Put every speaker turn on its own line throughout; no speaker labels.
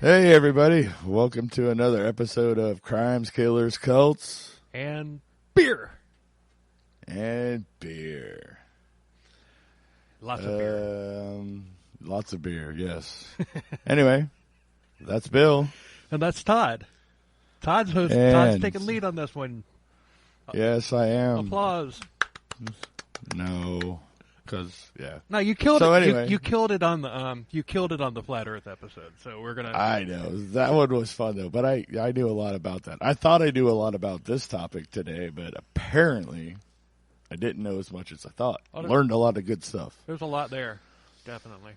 Hey, everybody. Welcome to another episode of Crimes, Killers, Cults.
And beer.
And beer.
Lots of beer.
Lots of beer, yes. Anyway, that's Bill.
And that's Todd. Todd's taking lead on this one.
Yes, I am.
Applause.
No, because
No, you killed
so
it.
Anyway,
you killed it on the Flat Earth episode. So we're gonna.
I know that one was fun though, but I knew a lot about that. I thought I knew a lot about this topic today, but apparently I didn't know as much as I thought. Learned a lot of good stuff.
There's a lot there, definitely.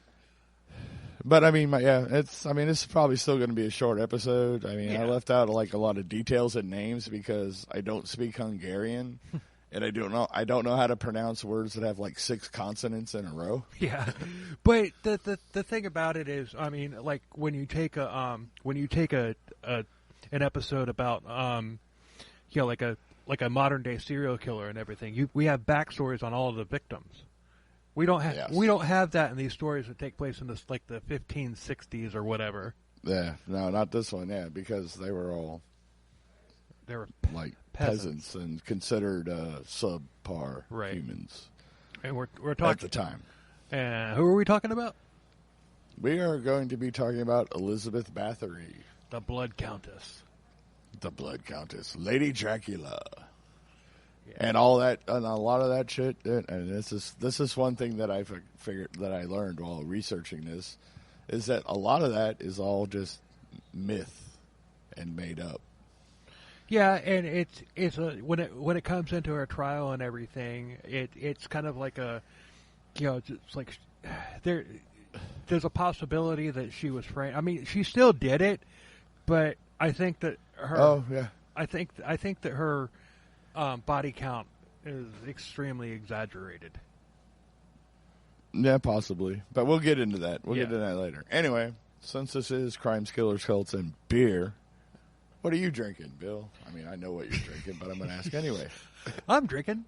But I mean, this is probably still going to be a short episode. I mean, I left out like a lot of details and names because I don't speak Hungarian, and I don't know how to pronounce words that have like 6 consonants in a row.
Yeah, but the thing about it is, I mean, like when you take an episode about like a modern day serial killer and everything, we have backstories on all of the victims. We don't have that in these stories that take place in the 1560s or whatever.
Yeah, no, not this one. Yeah, because they were like peasants and considered subpar humans.
And we're talking
at the time.
And who are we talking about?
We are going to be talking about Elizabeth Bathory,
the Blood Countess.
The Blood Countess, Lady Dracula. Yeah. And all that, and a lot of that shit. And this is one thing that I figured that I learned while researching this, is that a lot of that is all just myth and made up.
Yeah, and it's when it comes into her trial and everything, it's kind of like it's like there's a possibility that she was framed. I mean, she still did it, but I think that her.
Oh yeah.
I think that her. Body count is extremely exaggerated.
Yeah, possibly. But we'll get into that. We'll get into that later. Anyway, since this is Crimes, Killers, Cults, and Beer, what are you drinking, Bill? I mean, I know what you're drinking, but I'm going to ask anyway.
I'm drinking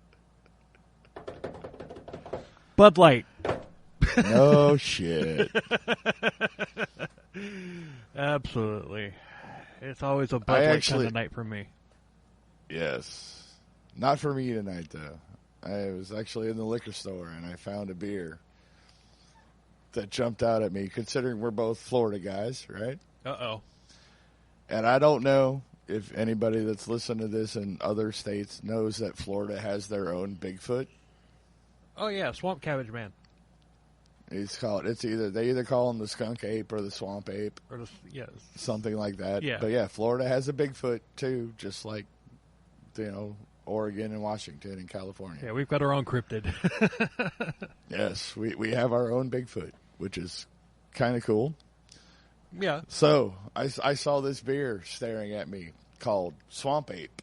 Bud Light.
No shit.
Absolutely. It's always a Bud Light kind of night for me.
Yes. Not for me tonight, though. I was actually in the liquor store, and I found a beer that jumped out at me, considering we're both Florida guys, right?
Uh-oh.
And I don't know if anybody that's listened to this in other states knows that Florida has their own Bigfoot.
Oh, yeah, Swamp Cabbage Man.
They either call him the skunk ape or the swamp ape.
Or
something like that.
Yeah.
But, yeah, Florida has a Bigfoot, too, just like, Oregon and Washington and California.
Yeah, we've got our own cryptid.
Yes, we have our own Bigfoot, which is kind of cool.
Yeah.
So I saw this beer staring at me called Swamp Ape.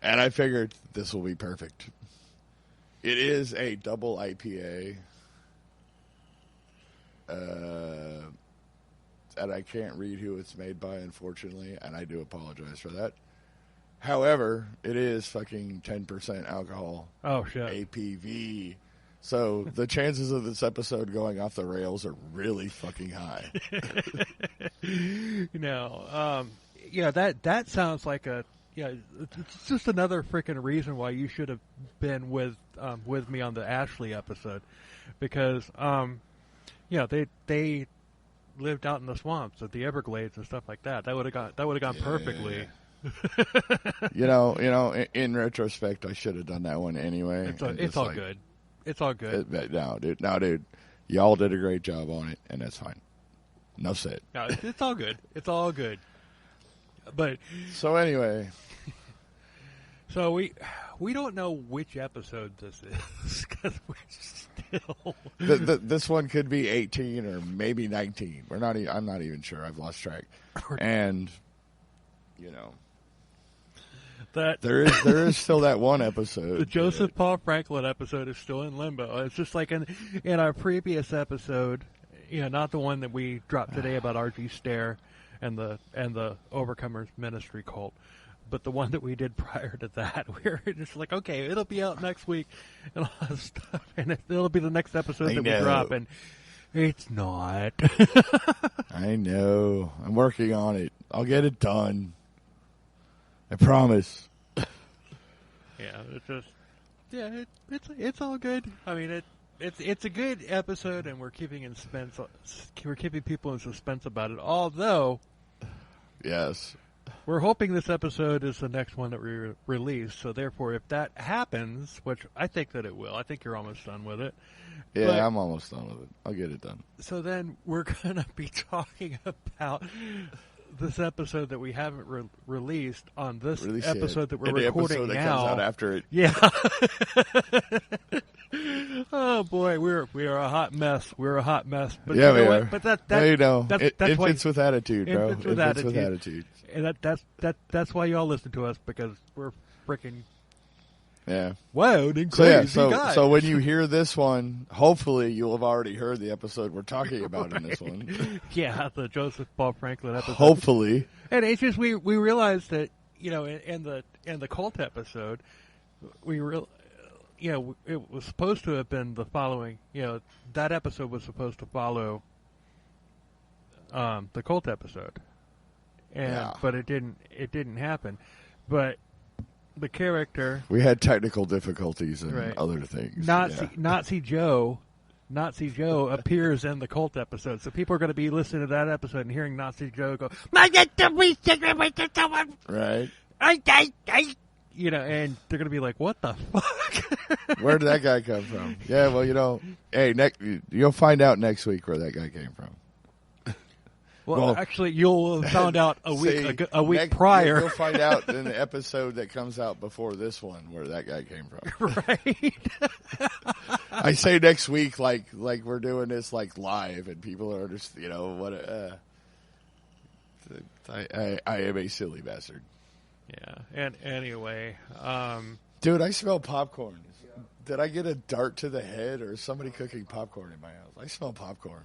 And I figured this will be perfect. It is a double IPA. And I can't read who it's made by, unfortunately, and I do apologize for that. However, it is fucking 10% alcohol.
Oh, shit.
APV. So the chances of this episode going off the rails are really fucking high.
That sounds like it's just another freaking reason why you should have been with me on the Ashley episode, because they lived out in the swamps at the Everglades and stuff like that. That would have gone perfectly.
In retrospect, I should have done that one anyway.
It's all good. It's all good.
No, dude, y'all did a great job on it, and that's fine. No said.
No, it's all good. It's all good. But
so anyway,
so we don't know which episode this is, because we're still.
This one could be 18 or maybe 19. I'm not even sure. I've lost track. And
that
there is still that one episode.
The Joseph Paul Franklin episode is still in limbo. It's just like in our previous episode, not the one that we dropped today about R.G. Stair and the Overcomers Ministry cult, but the one that we did prior to that. We were just like, okay, it'll be out next week and all that stuff, and it'll be the next episode that we drop. And It's not.
I know. I'm working on it. I'll get it done. I promise.
Yeah, it's just it's all good. I mean, it's a good episode, and we're keeping people in suspense about it. Although,
yes,
we're hoping this episode is the next one that we release. So therefore, if that happens, which I think that it will, I think you're almost done with it.
Yeah,
but,
I'm almost done with it. I'll get it done.
So then we're gonna be talking about this episode that we haven't released on this episode that we're recording
that
now.
Comes out after it.
Yeah. Oh boy, we're a hot mess. We're a hot mess. But
yeah,
you know
we
what?
are.
But that's
it fits with attitude, bro.
It fits with attitude.
With attitude.
And that's why y'all listen to us, because we're freaking wild and crazy guys.
So when you hear this one, hopefully you'll have already heard the episode we're talking about in this one.
Yeah, the Joseph Paul Franklin episode.
Hopefully.
And it's just we realized that, you know, in the cult episode, it was supposed to have been the following. You know, that episode was supposed to follow the cult episode, but it didn't happen. But the character,
we had technical difficulties and other things.
Nazi Joe appears in the cult episode, so people are going to be listening to that episode and hearing Nazi Joe go,
right?
You know, and they're going to be like, "What the fuck?
Where did that guy come from?" Yeah, well, you know, hey, you'll find out next week where that guy came from.
Well, actually, you'll have found out a week prior.
You'll find out in the episode that comes out before this one where that guy came from.
Right.
I say next week, like we're doing this like live, and people are just, you know, what? I am a silly bastard.
Yeah. And anyway,
dude, I smell popcorn. Did I get a dart to the head, or is somebody cooking popcorn in my house? I smell popcorn.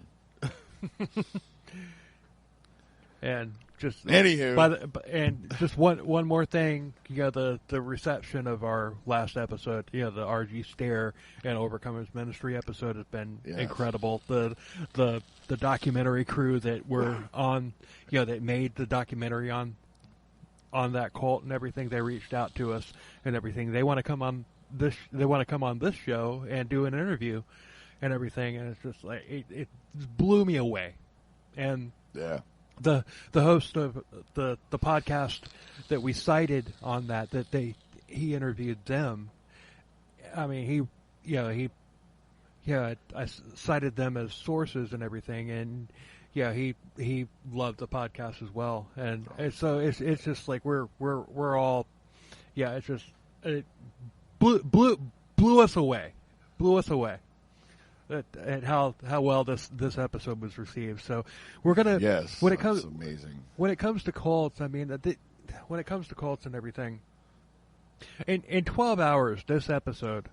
And just
anywho,
and just one more thing, you know, the reception of our last episode, you know, the RG Stare and Overcomers Ministry episode has been incredible. The documentary crew that were on, you know, that made the documentary on that cult and everything, they reached out to us and everything. They want to come on this. They want to come on this show and do an interview and everything. And it's just like it blew me away. And the host of the podcast that we cited on that he interviewed them. I mean, I cited them as sources and everything, and he loved the podcast as well. And so it's just like we're all, it's just it blew us away. At how well this episode was received. So we're gonna when it comes
amazing.
When it comes to cults, I mean when it comes to cults and everything, in 12 hours this episode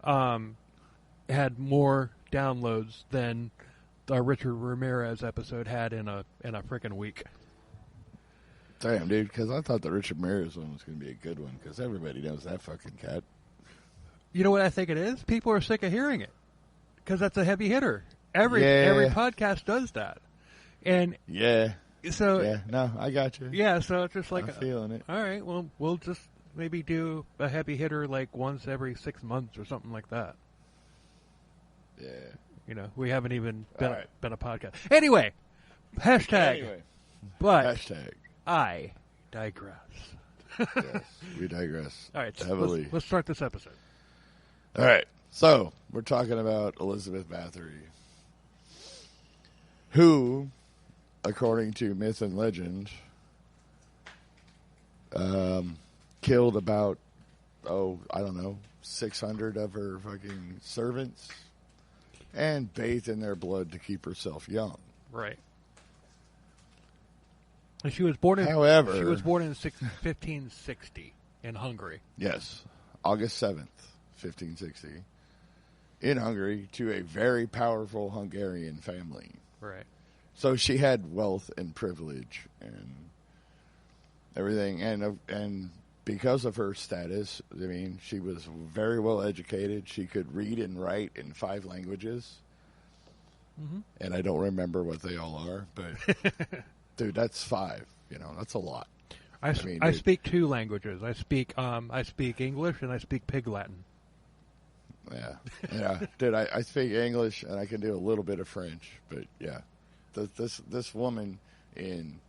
had more downloads than the Richard Ramirez episode had in a freaking week.
Damn, dude, because I thought the Richard Ramirez one was going to be a good one, because everybody knows that fucking cat.
You know what I think it is? People are sick of hearing it. Because that's a heavy hitter. Every podcast does that. And
no, I got you.
Yeah, so it's just like
I'm feeling it.
All right, well, we'll just maybe do a heavy hitter like once every 6 months or something like that.
Yeah.
You know, we haven't even been a podcast. Anyway, hashtag. But
hashtag.
I digress.
Yes, we digress.
All right,
heavily.
Let's start this episode.
All right. So, we're talking about Elizabeth Bathory, who, according to myth and legend, killed about, 600 of her fucking servants and bathed in their blood to keep herself young.
Right. And she was born in 1560 in Hungary.
Yes, August 7th, 1560. In Hungary, to a very powerful Hungarian family.
Right.
So she had wealth and privilege and everything, and because of her status, I mean, she was very well educated. She could read and write in 5 languages. and I don't remember what they all are, but dude, that's 5. That's a lot.
I speak 2 languages. I speak English and I speak Pig Latin.
Yeah, dude, I speak English and I can do a little bit of French, but yeah, this woman in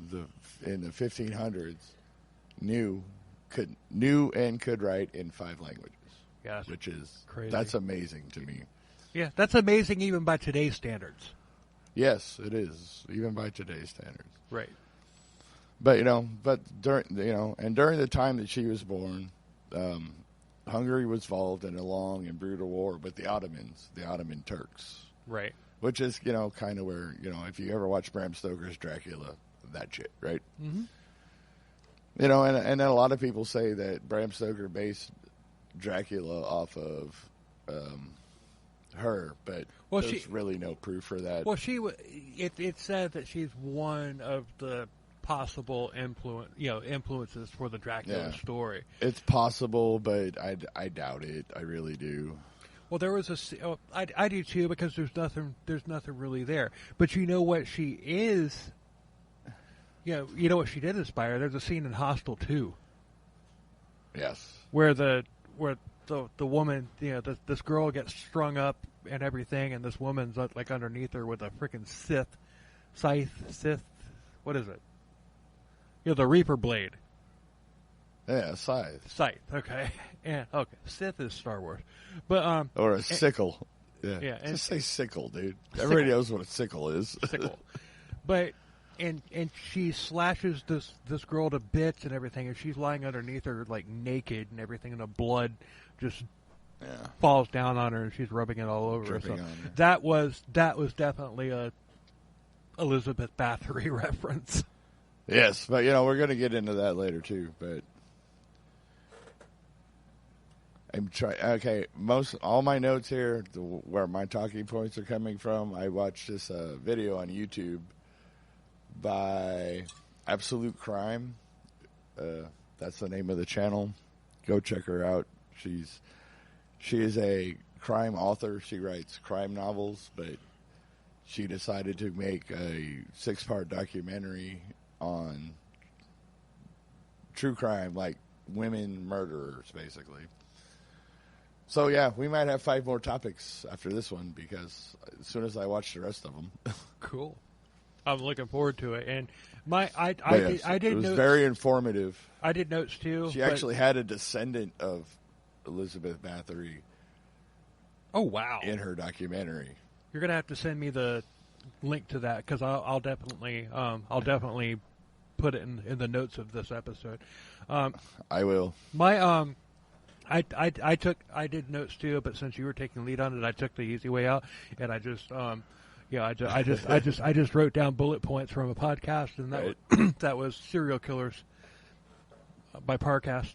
the 1500s knew and could write in 5 languages.
Yes,
which is
crazy. That's
amazing to me.
Yeah, that's amazing even by today's standards.
Yes, it is, even by today's standards.
Right.
But during the time that she was born, Hungary was involved in a long and brutal war with the Ottomans, the Ottoman Turks.
Right.
Which is, kind of where, if you ever watch Bram Stoker's Dracula, that shit, right?
Mm-hmm.
And then a lot of people say that Bram Stoker based Dracula off of her, but there's really no proof for that.
Well, it said that she's one of the possible influences for the Dracula story.
It's possible, but I doubt it. I really do.
Well, there was I do too, because there's nothing really there. But you know what she is? You know what she did inspire? There's a scene in Hostel 2.
Yes.
Where the woman, this girl gets strung up and everything, and this woman's like underneath her with a freaking scythe, what is it? The Reaper blade.
Yeah, scythe.
Scythe, okay. And okay, Sith is Star Wars, but
or a sickle. Yeah,
and,
just say sickle, dude. Everybody knows what a sickle is.
Sickle, but and she slashes this girl to bits and everything, and she's lying underneath her like naked and everything, and the blood just falls down on her, and she's rubbing it all over her. So that was definitely a Elizabeth Bathory reference.
Yes, but we're going to get into that later too. But I'm trying. Okay, all my notes here, where my talking points are coming from. I watched this video on YouTube by Absolute Crime. That's the name of the channel. Go check her out. She is a crime author. She writes crime novels, but she decided to make a 6-part documentary on true crime, like women murderers, basically. So, yeah, we might have 5 more topics after this one, because as soon as I watch the rest of them.
Cool. I'm looking forward to it. And I did
it was
notes,
very informative.
I did notes, too.
She actually had a descendant of Elizabeth Bathory.
Oh, wow.
In her documentary.
You're going to have to send me the link to that, because I'll definitely put it in the notes of this episode.
I will.
My I did notes too, but since you were taking lead on it, I took the easy way out, and I just I just wrote down bullet points from a podcast, and that that was Serial Killers by Parcast.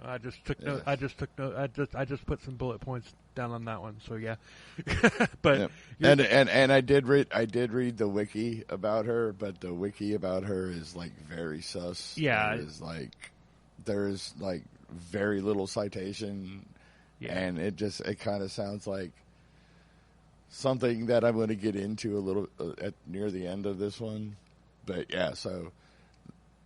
I just took note. I just put some bullet points down on that one. So yeah, but
and I did read the wiki about her, but the wiki about her is like very sus.
Yeah,
there's very little citation, and it kind of sounds like something that I'm going to get into a little near the end of this one. But yeah, so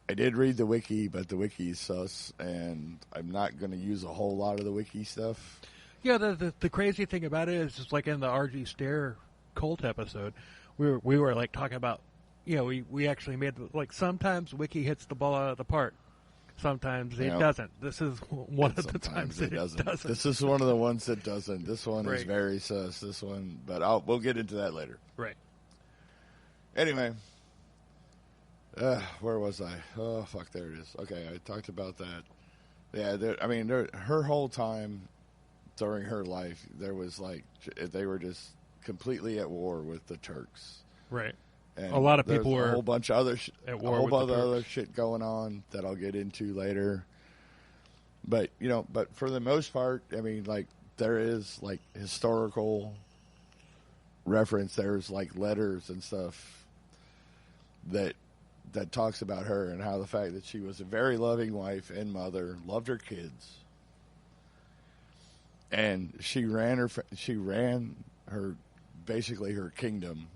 I did read the wiki, but the wiki is sus, and I'm not going to use a whole lot of the wiki stuff.
Yeah, the crazy thing about it is, just like in the R.G. Stare cult episode, we were like talking about, we actually made, like, sometimes wiki hits the ball out of the park. Sometimes it doesn't. This is one of the times that it doesn't.
This is one of the ones that doesn't. This one is very sus. This one, but we'll get into that later.
Right.
Anyway, where was I? Oh, fuck, there it is. Okay, I talked about that. Yeah, her whole time during her life, there was they were just completely at war with the Turks.
Right.
And
a lot of people were
a whole bunch of other
at war
a whole
with
bunch
the
of
Turks.
other shit going on that I'll get into later. But but for the most part, there is historical reference. There's letters and stuff that talks about her, and how the fact that she was a very loving wife and mother, loved her kids, and she ran basically her kingdom.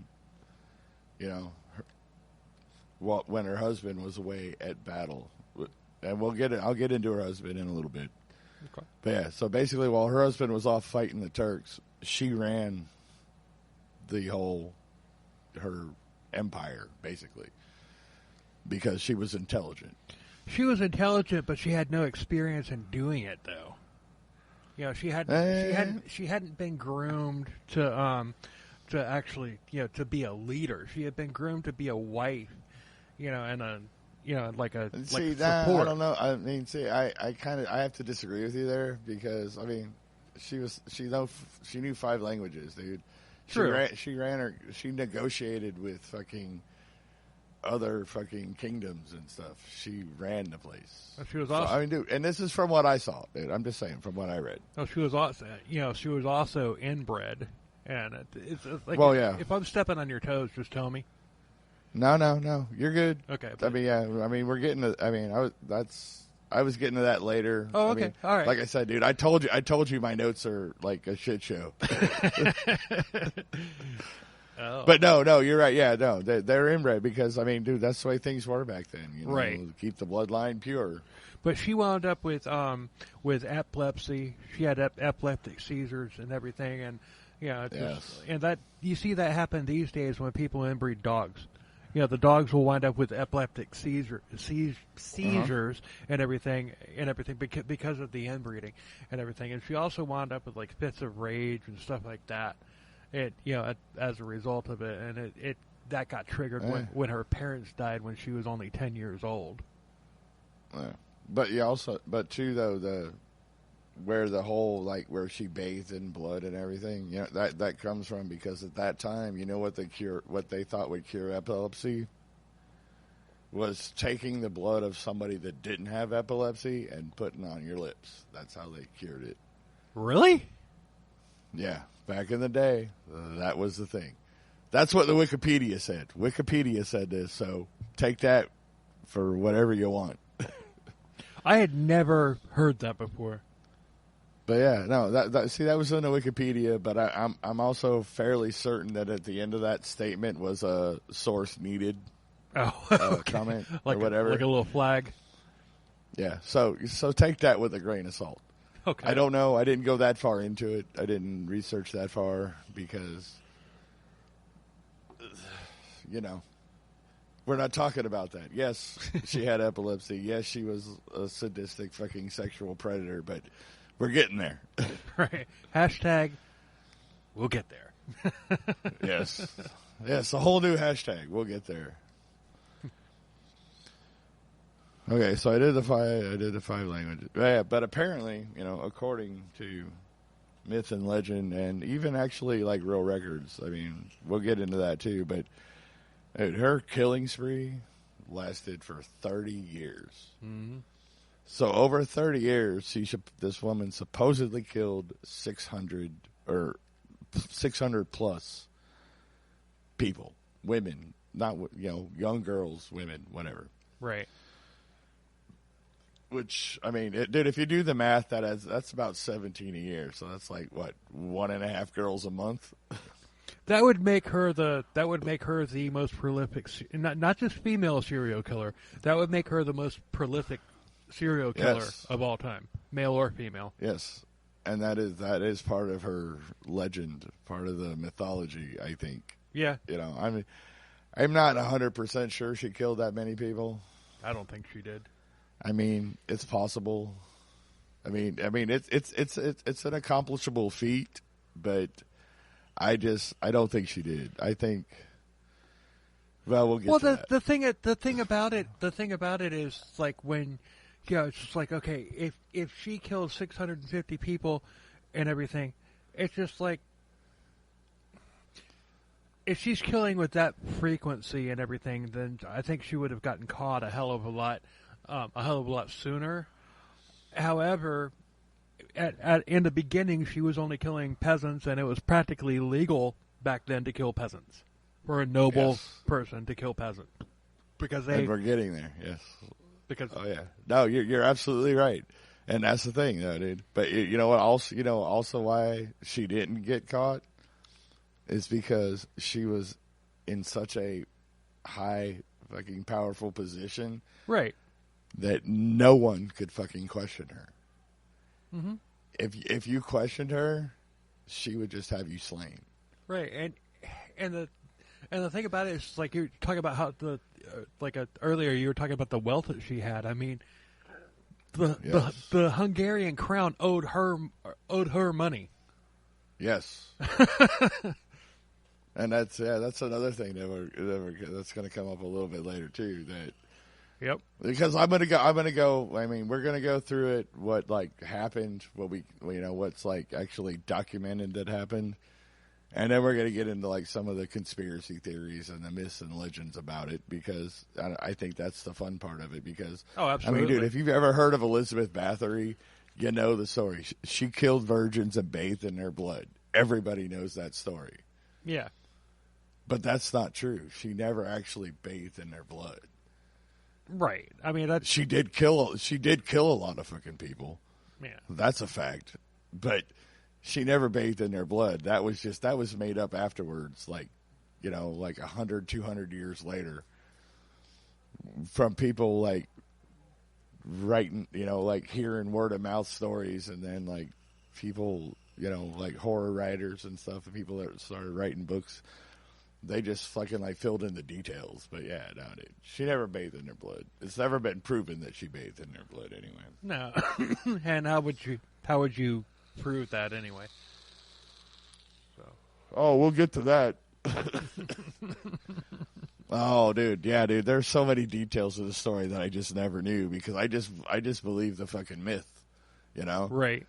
When her husband was away at battle, and I'll get into her husband in a little bit.
Okay.
But yeah, so basically, while her husband was off fighting the Turks, she ran her empire, basically, because she was intelligent.
She was intelligent, but she had no experience in doing it, though. She hadn't been groomed to actually, to be a leader. She had been groomed to be a wife, and like a support.
I don't know. I mean, I have to disagree with you there because she knew 5 languages, dude.
True.
She negotiated with fucking other fucking kingdoms and stuff. She ran the place.
She was awesome.
So, I mean, dude, and this is from what I saw, dude. I'm just saying from what I read.
Oh, she was also, she was also inbred, and it's like,
well, yeah.
If I'm stepping on your toes, just tell me.
No, you're good.
Okay.
I mean, yeah. I mean, we're getting to. I mean, I was getting to that later.
Oh, okay.
I mean,
all right.
Like I said, dude, I told you my notes are like a shit show.
Oh.
But no, you're right. Yeah, no, they're inbred because I mean, dude, that's the way things were back then.
Right.
Keep the bloodline pure.
But she wound up with epilepsy. She had epileptic seizures and everything, and and that you see that happen these days when people inbreed dogs. The dogs will wind up with epileptic seizures and everything because of the inbreeding and everything. And she also wound up with like fits of rage and stuff like that. As a result of it, and that got triggered when her parents died when she was only 10 years old.
Yeah. But too though where the whole where she bathed in blood and everything, that comes from because at that time, what they thought would cure epilepsy was taking the blood of somebody that didn't have epilepsy and putting on your lips. That's how they cured it.
Really?
Yeah, back in the day, that was the thing. That's what the Wikipedia said. Wikipedia said this, so take that for whatever you want.
I had never heard that before.
But yeah, no, that was in the Wikipedia, but I'm also fairly certain that at the end of that statement was a source needed comment or whatever.
Like a little flag.
Yeah, so take that with a grain of salt.
Okay.
I don't know. I didn't go that far into it. I didn't research that far because, we're not talking about that. Yes, she had epilepsy. Yes, she was a sadistic fucking sexual predator, but we're getting there.
Right. Hashtag, we'll get there.
Yes. Yes, a whole new hashtag. We'll get there. Okay, so I did the 5 languages. Yeah, but apparently, according to myth and legend, and even actually like real records, I mean, we'll get into that too, but her killing spree lasted for 30 years.
Mm-hmm.
So over 30 years, this woman supposedly killed 600 plus people, women, not young girls, women, whatever.
Right.
Which, I mean, dude, if you do the math, that's about 17 a year. So that's like what, 1.5 girls a month.
That would make her the most prolific, not just female serial killer. That would make her the most prolific serial killer of all time, male or female.
Yes, and that is part of her legend, part of the mythology, I think.
Yeah.
I'm not 100% sure she killed that many people.
I don't think she did.
I mean, it's possible. I mean, it's an accomplishable feat, but I don't think she did. I think. Well, we'll get to that.
The thing about it is like when, it's just like, okay, if she killed 650 people and everything, it's just like, if she's killing with that frequency and everything, then I think she would have gotten caught a hell of a lot sooner. However, in the beginning, she was only killing peasants, and it was practically legal back then to kill peasants, for a noble person to kill peasants, because
and we're getting there. Yes.
Because
no, you're absolutely right, and that's the thing, though, dude. But you know what? Also why she didn't get caught is because she was in such a high fucking powerful position.
Right.
That no one could fucking question her.
Mm-hmm.
If you questioned her, she would just have you slain.
Right. And the thing about it is, like, you're talking about how earlier you were talking about the wealth that she had. I mean, the Hungarian crown owed her money.
Yes. And that's another thing that's going to come up a little bit later too. That.
Yep.
Because I'm gonna go. I mean, we're gonna go through it. What like happened? What's like actually documented that happened, and then we're gonna get into like some of the conspiracy theories and the myths and legends about it. Because I think that's the fun part of it. Because
absolutely.
I mean, dude, if you've ever heard of Elizabeth Bathory, you know the story. She killed virgins and bathed in their blood. Everybody knows that story.
Yeah.
But that's not true. She never actually bathed in their blood.
Right. I mean,
she did kill a lot of fucking people.
Yeah.
That's a fact. But she never bathed in their blood. That was made up afterwards, like 100, 200 years later. From people like writing, like hearing word of mouth stories, and then like people, like horror writers and stuff, and people that started writing books. They just fucking like filled in the details, but yeah, no, dude. She never bathed in their blood. It's never been proven that she bathed in their blood anyway.
No, and how would you prove that anyway? So.
Oh, we'll get to that. Oh, dude, yeah, dude. There's so many details of the story that I just never knew because I just believe the fucking myth,
Right.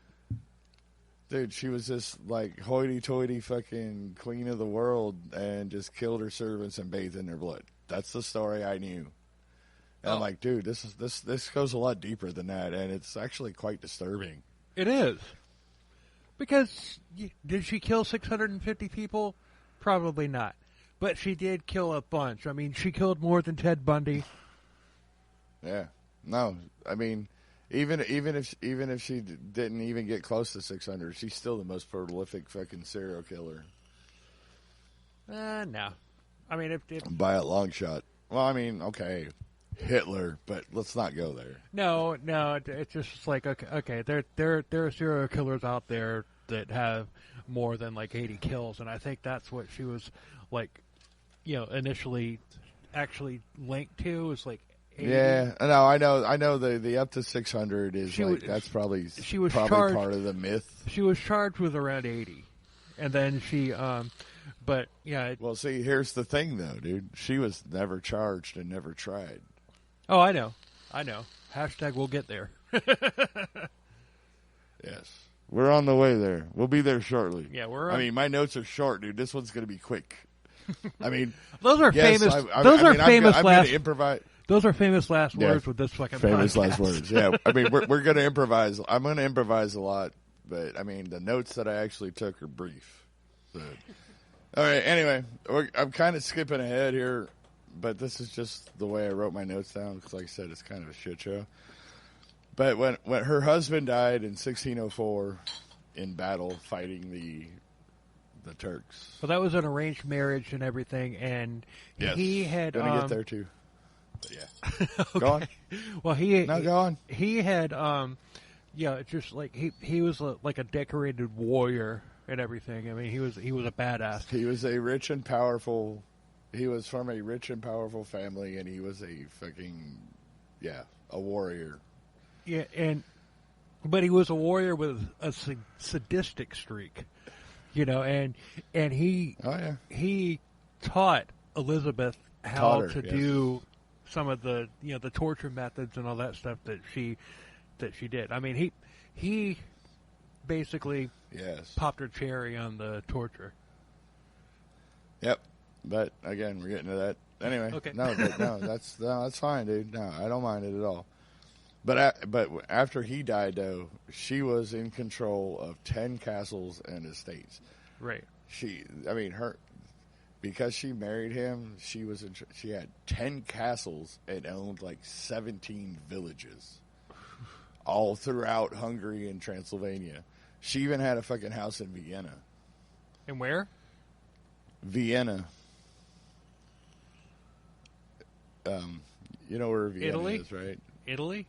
Dude, she was just like hoity-toity fucking queen of the world and just killed her servants and bathed in their blood. That's the story I knew. And I'm like, dude, this goes a lot deeper than that, and it's actually quite disturbing.
It is. Because did she kill 650 people? Probably not. But she did kill a bunch. I mean, she killed more than Ted Bundy.
Yeah. No, I mean, even if she didn't even get close to 600, she's still the most prolific fucking serial killer.
No. I mean, if
by a long shot. Well, I mean, okay, Hitler, but let's not go there.
No, it's just like okay, there are serial killers out there that have more than like 80 kills, and I think that's what she was like, initially actually linked to is like. 80.
Yeah, no, I know the up to 600 is that's probably
charged,
part of the myth.
She was charged with around 80, and then she, but yeah.
Well, see, here's the thing, though, dude. She was never charged and never tried.
Oh, I know. Hashtag we'll get there.
Yes, we're on the way there. We'll be there shortly.
Yeah,
I mean, my notes are short, dude. This one's going to be quick. I mean,
those are famous. I'm going to improvise. Those are famous last words with this fucking
famous
podcast.
Last words. Yeah, I mean, we're going to improvise. I'm going to improvise a lot, but I mean, the notes that I actually took are brief. So. All right. Anyway, I'm kind of skipping ahead here, but this is just the way I wrote my notes down because, like I said, it's kind of a shit show. But when her husband died in 1604 in battle fighting the Turks.
Well, that was an arranged marriage and everything, and he had
gonna get there too. But yeah,
okay.
Go on.
Well,
go on.
He had just like he was like a decorated warrior and everything. I mean, he was a badass.
He was a rich and powerful. He was from a rich and powerful family, and he was a fucking a warrior.
Yeah, but he was a warrior with a sadistic streak, and he taught Elizabeth how to do some of the the torture methods and all that stuff that she did. I mean, he basically popped her cherry on the torture.
Yep, but again, we're getting to that anyway.
Okay.
That's fine, dude. No, I don't mind it at all. But after he died, though, she was in control of 10 castles and estates.
Right.
Because she married him, she had 10 castles and owned like 17 villages, all throughout Hungary and Transylvania. She even had a fucking house in Vienna.
And where?
Vienna. You know where Vienna
Italy?
is, right?
Italy?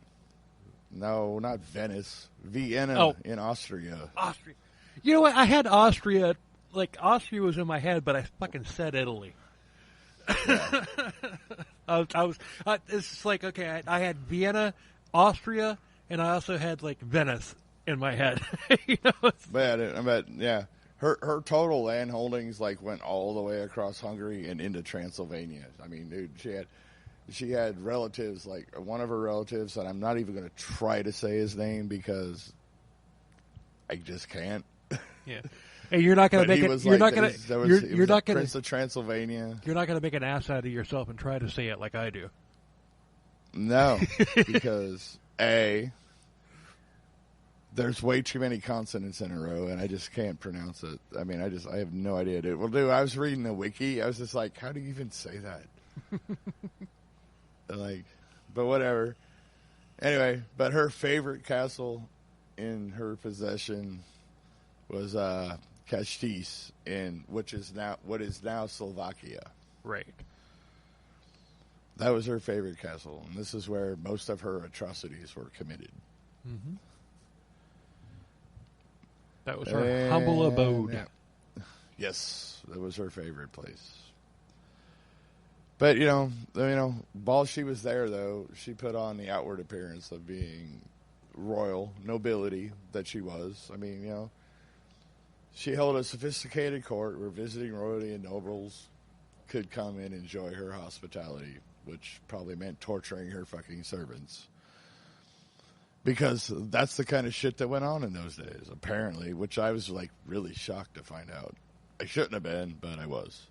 No, not Venice. Vienna in Austria.
Austria. You know what? I had Austria. Like, Austria was in my head, but I fucking said Italy.
Yeah.
It's like, okay, I had Vienna, Austria, and I also had, like, Venice in my head. You know?
But yeah. Her total land holdings, like, went all the way across Hungary and into Transylvania. I mean, dude, she had relatives, like one of her relatives, and I'm not even going to try to say his name because I just can't.
Yeah, and you're not going to make it. You're not going to. You're not going to.
Prince of Transylvania.
You're not going to make an ass out of yourself and try to say it like I do.
No, because there's way too many consonants in a row, and I just can't pronounce it. I mean, I have no idea, dude. Well, dude, I was reading the wiki. I was just like, how do you even say that? Like, but whatever. Anyway, but her favorite castle in her possession was Kastis, what is now Slovakia.
Right.
That was her favorite castle, and this is where most of her atrocities were committed.
Mm-hmm. That was her humble abode.
Yeah. Yes, that was her favorite place. But, you know, while she was there, though, she put on the outward appearance of being royal, nobility that she was. I mean, you know, she held a sophisticated court where visiting royalty and nobles could come and enjoy her hospitality, which probably meant torturing her fucking servants. Because that's the kind of shit that went on in those days, apparently, which I was, like, really shocked to find out. I shouldn't have been, but I was.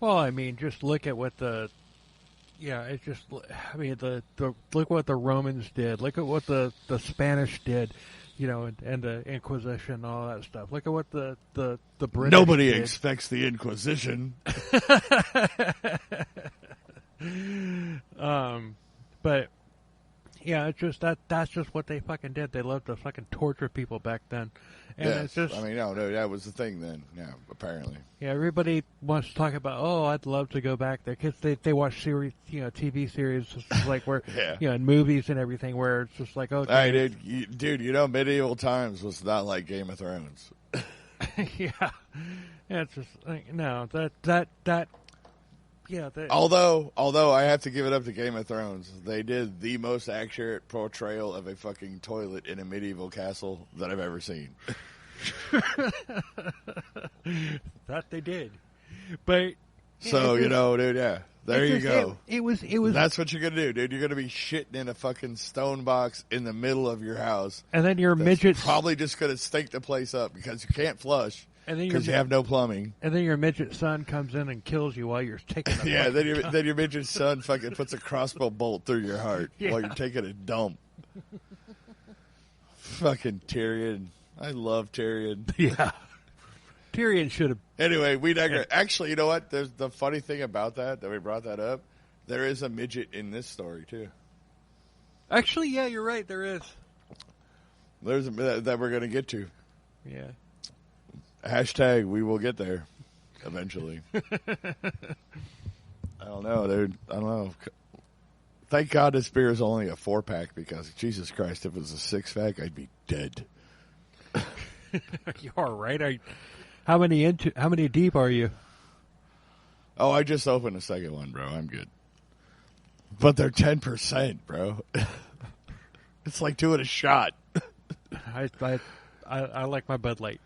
Well, I mean, just look at what the look what the Romans did. Look at what the Spanish did, you know, and the Inquisition and all that stuff. Look at what the British
Nobody
did.
expects the Inquisition.
But yeah, it's just that's just what they fucking did. They loved to fucking torture people back then. And
yes.
it's just,
I mean, no, that was the thing then. Yeah, apparently.
Yeah, everybody wants to talk about, oh, I'd love to go back there because they watch series, you know, TV series just like where,
yeah.
You know, and movies and everything where it's just like, okay,
Hey, dude, you know, medieval times was not like Game of Thrones.
yeah, it's just like, no, that. Yeah.
Although I have to give it up to Game of Thrones, they did the most accurate portrayal of a fucking toilet in a medieval castle that I've ever seen.
That they did, but
so you know, dude, yeah, there you go.
It was.
That's what you're gonna do, dude. You're gonna be shitting in a fucking stone box in the middle of your house,
and then your midget
probably just gonna stink the place up because you can't flush. Because you have no plumbing.
And then your midget son comes in and kills you while you're taking a
yeah, then your midget son fucking puts a crossbow bolt through your heart while you're taking a dump. Fucking Tyrion. I love Tyrion.
Yeah. Tyrion should have...
Anyway, we digress. Actually, you know what? There's the funny thing about that we brought that up. There is a midget in this story, too.
Actually, yeah, you're right. There is.
There's that we're going to get to.
Yeah.
Hashtag we will get there eventually. I don't know, dude. I don't know. Thank God this beer is only a 4-pack because, Jesus Christ, if it was a 6-pack, I'd be dead.
You are right. How many deep are you?
Oh, I just opened a second one, bro. I'm good. But they're 10%, bro. It's like doing a shot.
I like my Bud Light.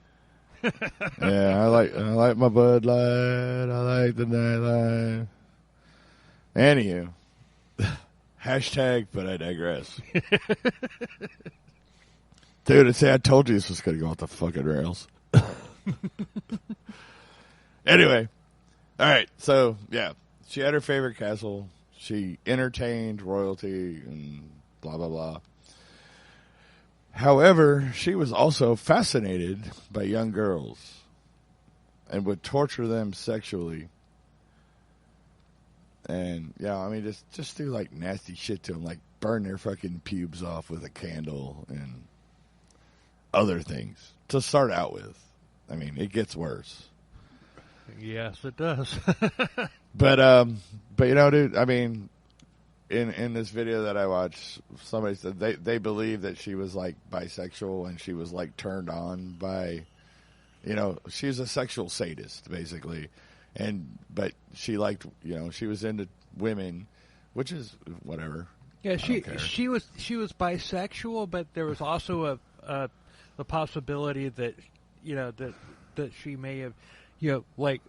Yeah, I like my Bud Light. I like the Night Light. Anywho, hashtag, but I digress. Dude, see, I told you this was going to go off the fucking rails. Anyway, all right, so, yeah, she had her favorite castle. She entertained royalty and blah, blah, blah. However, she was also fascinated by young girls and would torture them sexually. And, yeah, I mean, just do, like, nasty shit to them, like burn their fucking pubes off with a candle and other things to start out with. I mean, it gets worse.
Yes, it does.
But you know, dude, I mean, in this video that I watched, somebody said they believe that she was like bisexual and she was like turned on by, you know, she's a sexual sadist basically, but she liked, you know, she was into women, which is whatever.
Yeah, she was bisexual, but there was also the possibility that, you know, that she may have, you know, like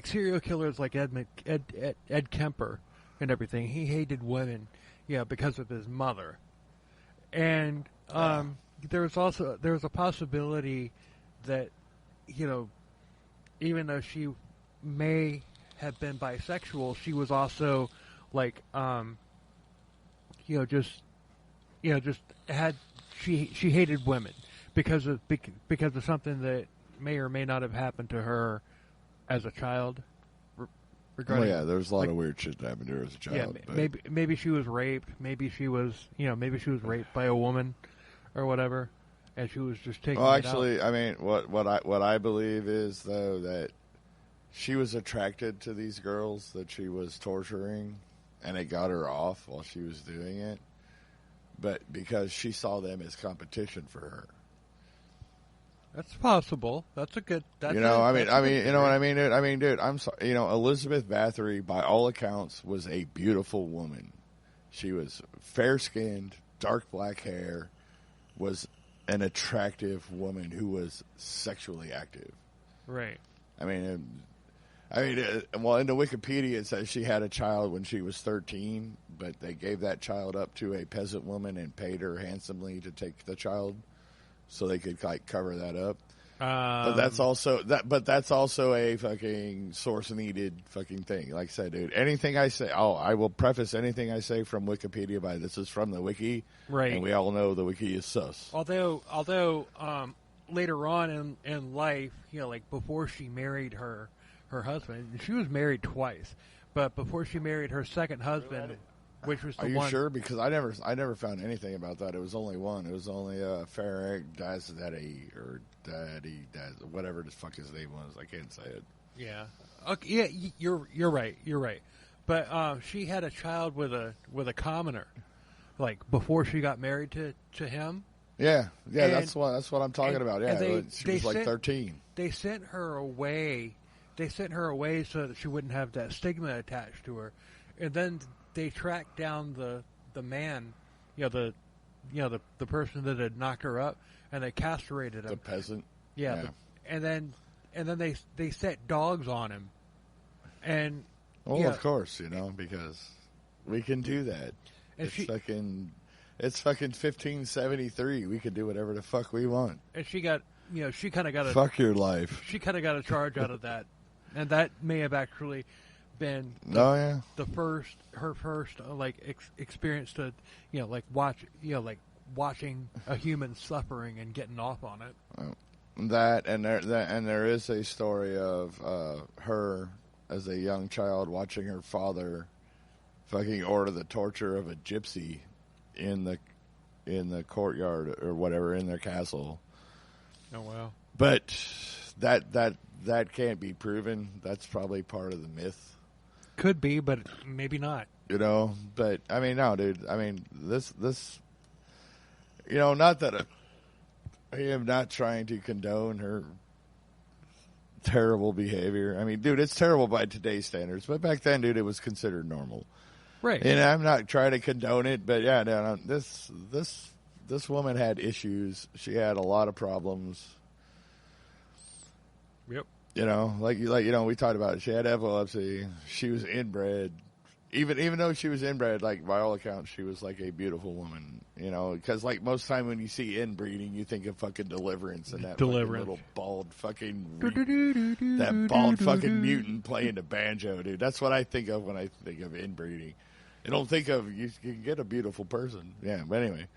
serial killers like Ed Kemper and everything. He hated women, you know, because of his mother, and there was a possibility that, you know, even though she may have been bisexual, she was also like just had she hated women because of something that may or may not have happened to her as a child. Regarding,
yeah, there's a lot of weird shit that happened to her as a child.
Yeah, maybe she was raped. Maybe she was raped by a woman, or whatever, and she was just taking.
Well,
it
actually,
out.
I mean, what I believe is though that she was attracted to these girls that she was torturing, and it got her off while she was doing it, but because she saw them as competition for her.
That's possible. That's a good. That's
you know,
a,
I mean, you know what I mean, dude. I mean, dude, I'm sorry. You know, Elizabeth Bathory, by all accounts, was a beautiful woman. She was fair-skinned, dark black hair, was an attractive woman who was sexually active.
Right.
I mean, well, in the Wikipedia it says she had a child when she was 13, but they gave that child up to a peasant woman and paid her handsomely to take the child, so they could like cover that up. But that's also a fucking source needed fucking thing. Like I said, dude, anything I say, I will preface anything I say from Wikipedia by this is from the wiki,
right?
And we all know the wiki is sus.
Although later on in life, you know, like before she married her husband, she was married twice, but before she married her second husband, which was the one.
Are you sure? Because I never found anything about that. It was only one. It was only Farag Daddy or Daddy whatever the fuck his name was. I can't say it.
Yeah. Okay. Yeah. You're right. You're right. But she had a child with a commoner, like before she got married to him.
Yeah. Yeah.
And,
that's what I'm talking about. Yeah. She was like 13.
They sent her away. So that she wouldn't have that stigma attached to her, and then they tracked down the man, the person that had knocked her up, and they castrated him.
The peasant.
Yeah. And then they set dogs on him, and
of course, you know, because we can do that.
And
it's fucking 1573. We can do whatever the fuck we want.
And she got, she kind of got
fuck your life.
She kind of got a charge out of that, and that may have actually been her first experience to watching a human suffering and getting off on it.
There is a story of her as a young child watching her father fucking order the torture of a gypsy in the courtyard or whatever in their castle.
Oh wow!
But that can't be proven. That's probably part of the myth.
Could be, but maybe not.
You know, but I mean, no, dude. I mean, this, you know, not that I am not trying to condone her terrible behavior. I mean, dude, it's terrible by today's standards, but back then, dude, it was considered normal.
Right.
And I'm not trying to condone it, but yeah, no, this woman had issues. She had a lot of problems.
Yep.
You know, like you know, we talked about it. She had epilepsy. She was inbred. Even though she was inbred, like by all accounts, she was like a beautiful woman. You know, because like most time when you see inbreeding, you think of fucking Deliverance and that little bald fucking that bald fucking mutant playing the banjo, dude. That's what I think of when I think of inbreeding. I don't think of you can get a beautiful person. Yeah, but anyway,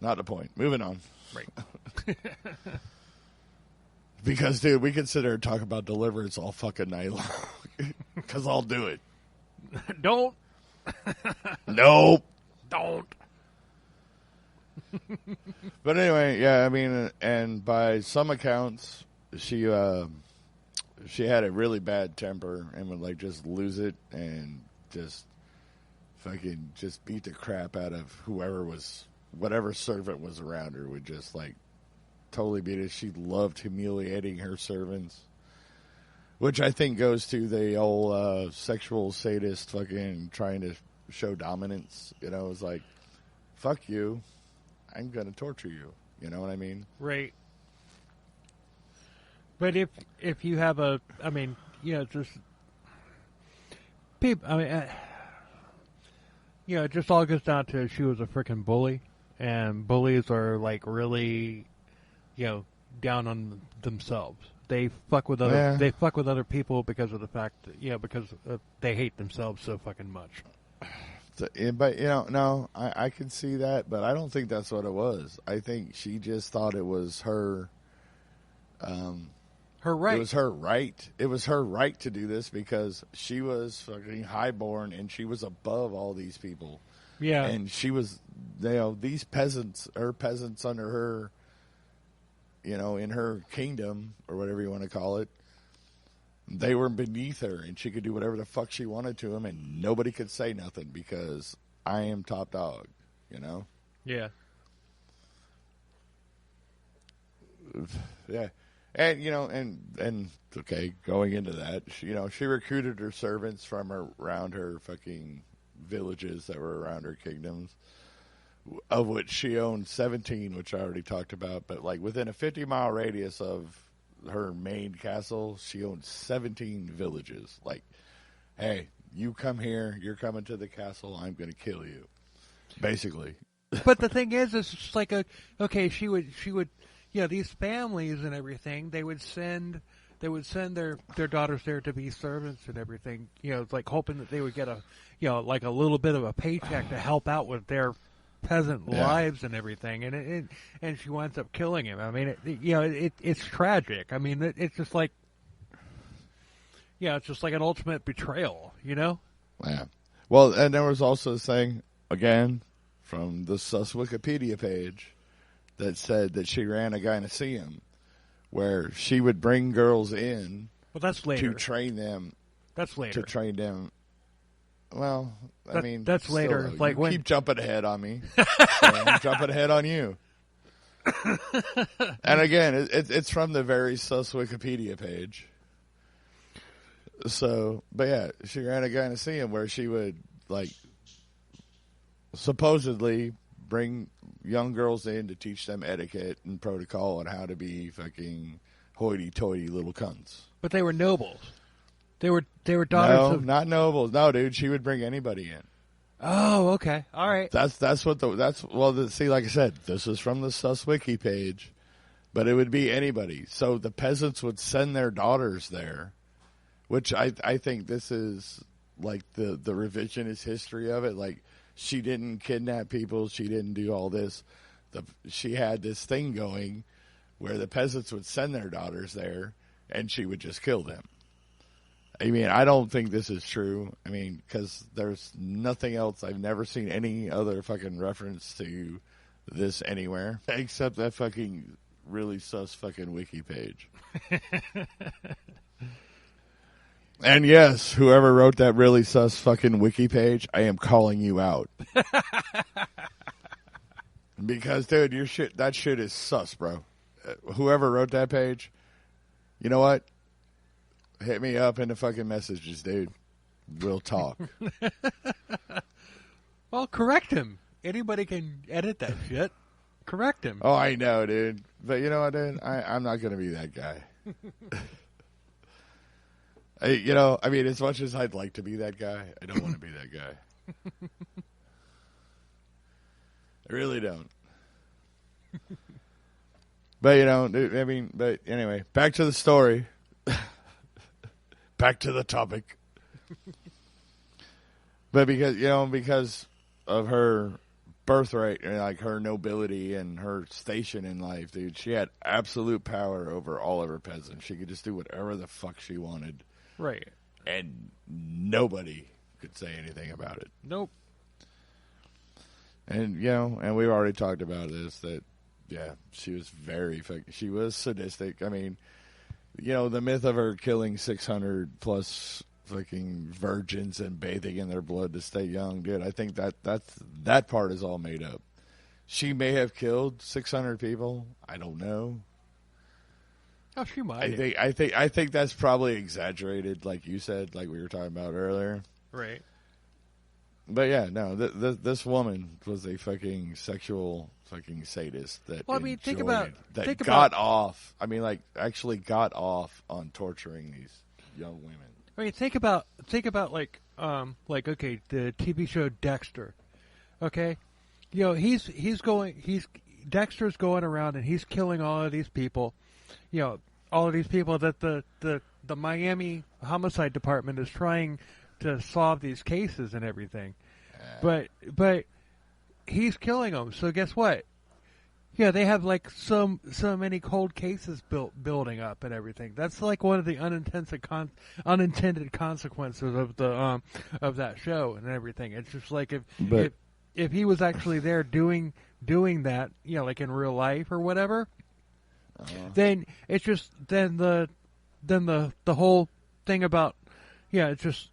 not the point. Moving on.
Right.
Because, dude, we can sit there and talk about Deliverance all fucking night long. Because I'll do it.
Don't.
Nope.
Don't.
But anyway, yeah, I mean, and by some accounts, she she had a really bad temper and would like just lose it and just fucking just beat the crap out of whatever servant was around her, would just like totally beat it. She loved humiliating her servants, which I think goes to the old sexual sadist fucking trying to show dominance. You know, it's like, fuck you, I'm going to torture you. You know what I mean?
Right. But if you have just people, it just all goes down to she was a freaking bully, and bullies are like really, down on themselves. They fuck with other people because of the fact that, because they hate themselves so fucking much.
But no, I can see that, but I don't think that's what it was. I think she just thought it was her.
Her right.
It was her right. It was her right to do this because she was fucking highborn and she was above all these people.
Yeah.
And she was, these peasants, under her, in her kingdom or whatever you want to call it, they were beneath her and she could do whatever the fuck she wanted to them and nobody could say nothing because I am top dog,
Yeah.
Yeah. And, and okay, going into that, she recruited her servants from around her fucking villages that were around her kingdoms, of which she owned 17, which I already talked about. But, like, within a 50-mile radius of her main castle, she owned 17 villages. Like, hey, you come here, you're coming to the castle, I'm going to kill you, basically.
But the thing is, it's just like she would. These families and everything, they would send their daughters there to be servants and everything, like hoping that they would get a little bit of a paycheck to help out with their peasant lives and everything. And she winds up killing him. I mean, it's tragic. I mean, it's just like, it's just like an ultimate betrayal, Yeah.
Well, and there was also this thing, again, from the sus Wikipedia page, that said that she ran a gynoseum where she would bring girls in.
Well, that's later.
To train them.
That's later.
To train them. Well,
that's later.
Still,
like
keep jumping ahead on me. I'm jumping ahead on you. And again, it's from the very sus Wikipedia page. So, but yeah, she ran a gynoseum where she would, like, supposedly bring young girls in to teach them etiquette and protocol and how to be fucking hoity-toity little cunts.
But they were nobles. They were daughters of...
not nobles. No, dude, she would bring anybody in.
Oh, okay. All right.
See, like I said, this is from the sus wiki page, but it would be anybody. So the peasants would send their daughters there, which I think this is like the revisionist history of it. Like, she didn't kidnap people. She didn't do all this. She had this thing going where the peasants would send their daughters there, and she would just kill them. I mean, I don't think this is true. I mean, because there's nothing else. I've never seen any other fucking reference to this anywhere except that fucking really sus fucking wiki page. And yes, whoever wrote that really sus fucking wiki page, I am calling you out. Because, dude, that shit is sus, bro. Whoever wrote that page, you know what? Hit me up in the fucking messages, dude. We'll talk.
Well, correct him. Anybody can edit that shit. Correct him.
Oh, I know, dude. But you know what, dude? I'm not going to be that guy. As much as I'd like to be that guy, I don't want to be that guy. I really don't. But, but anyway, back to the story. Back to the topic. But because of her birthright and like her nobility and her station in life, dude, she had absolute power over all of her peasants. She could just do whatever the fuck she wanted.
Right.
And nobody could say anything about it.
Nope.
And, and we've already talked about this, that, she was she was sadistic. I mean, the myth of her killing 600 plus fucking virgins and bathing in their blood to stay young, dude. I think that part is all made up. She may have killed 600 people. I don't know.
Oh, she might.
I think that's probably exaggerated, like you said, like we were talking about earlier.
Right.
But yeah, no, this woman was a fucking sexual fucking sadist that.
Well, I mean, think about
actually got off on torturing these young women.
I mean, think about like okay, the TV show Dexter. Okay, Dexter's going around and he's killing all of these people. All of these people that the Miami homicide department is trying to solve these cases and everything. But he's killing them. So guess what? Yeah, they have like so many cold cases building up and everything. That's like one of the unintended consequences of the of that show and everything. It's just like if he was actually there doing that, like in real life or whatever, then it's just the whole thing about it's just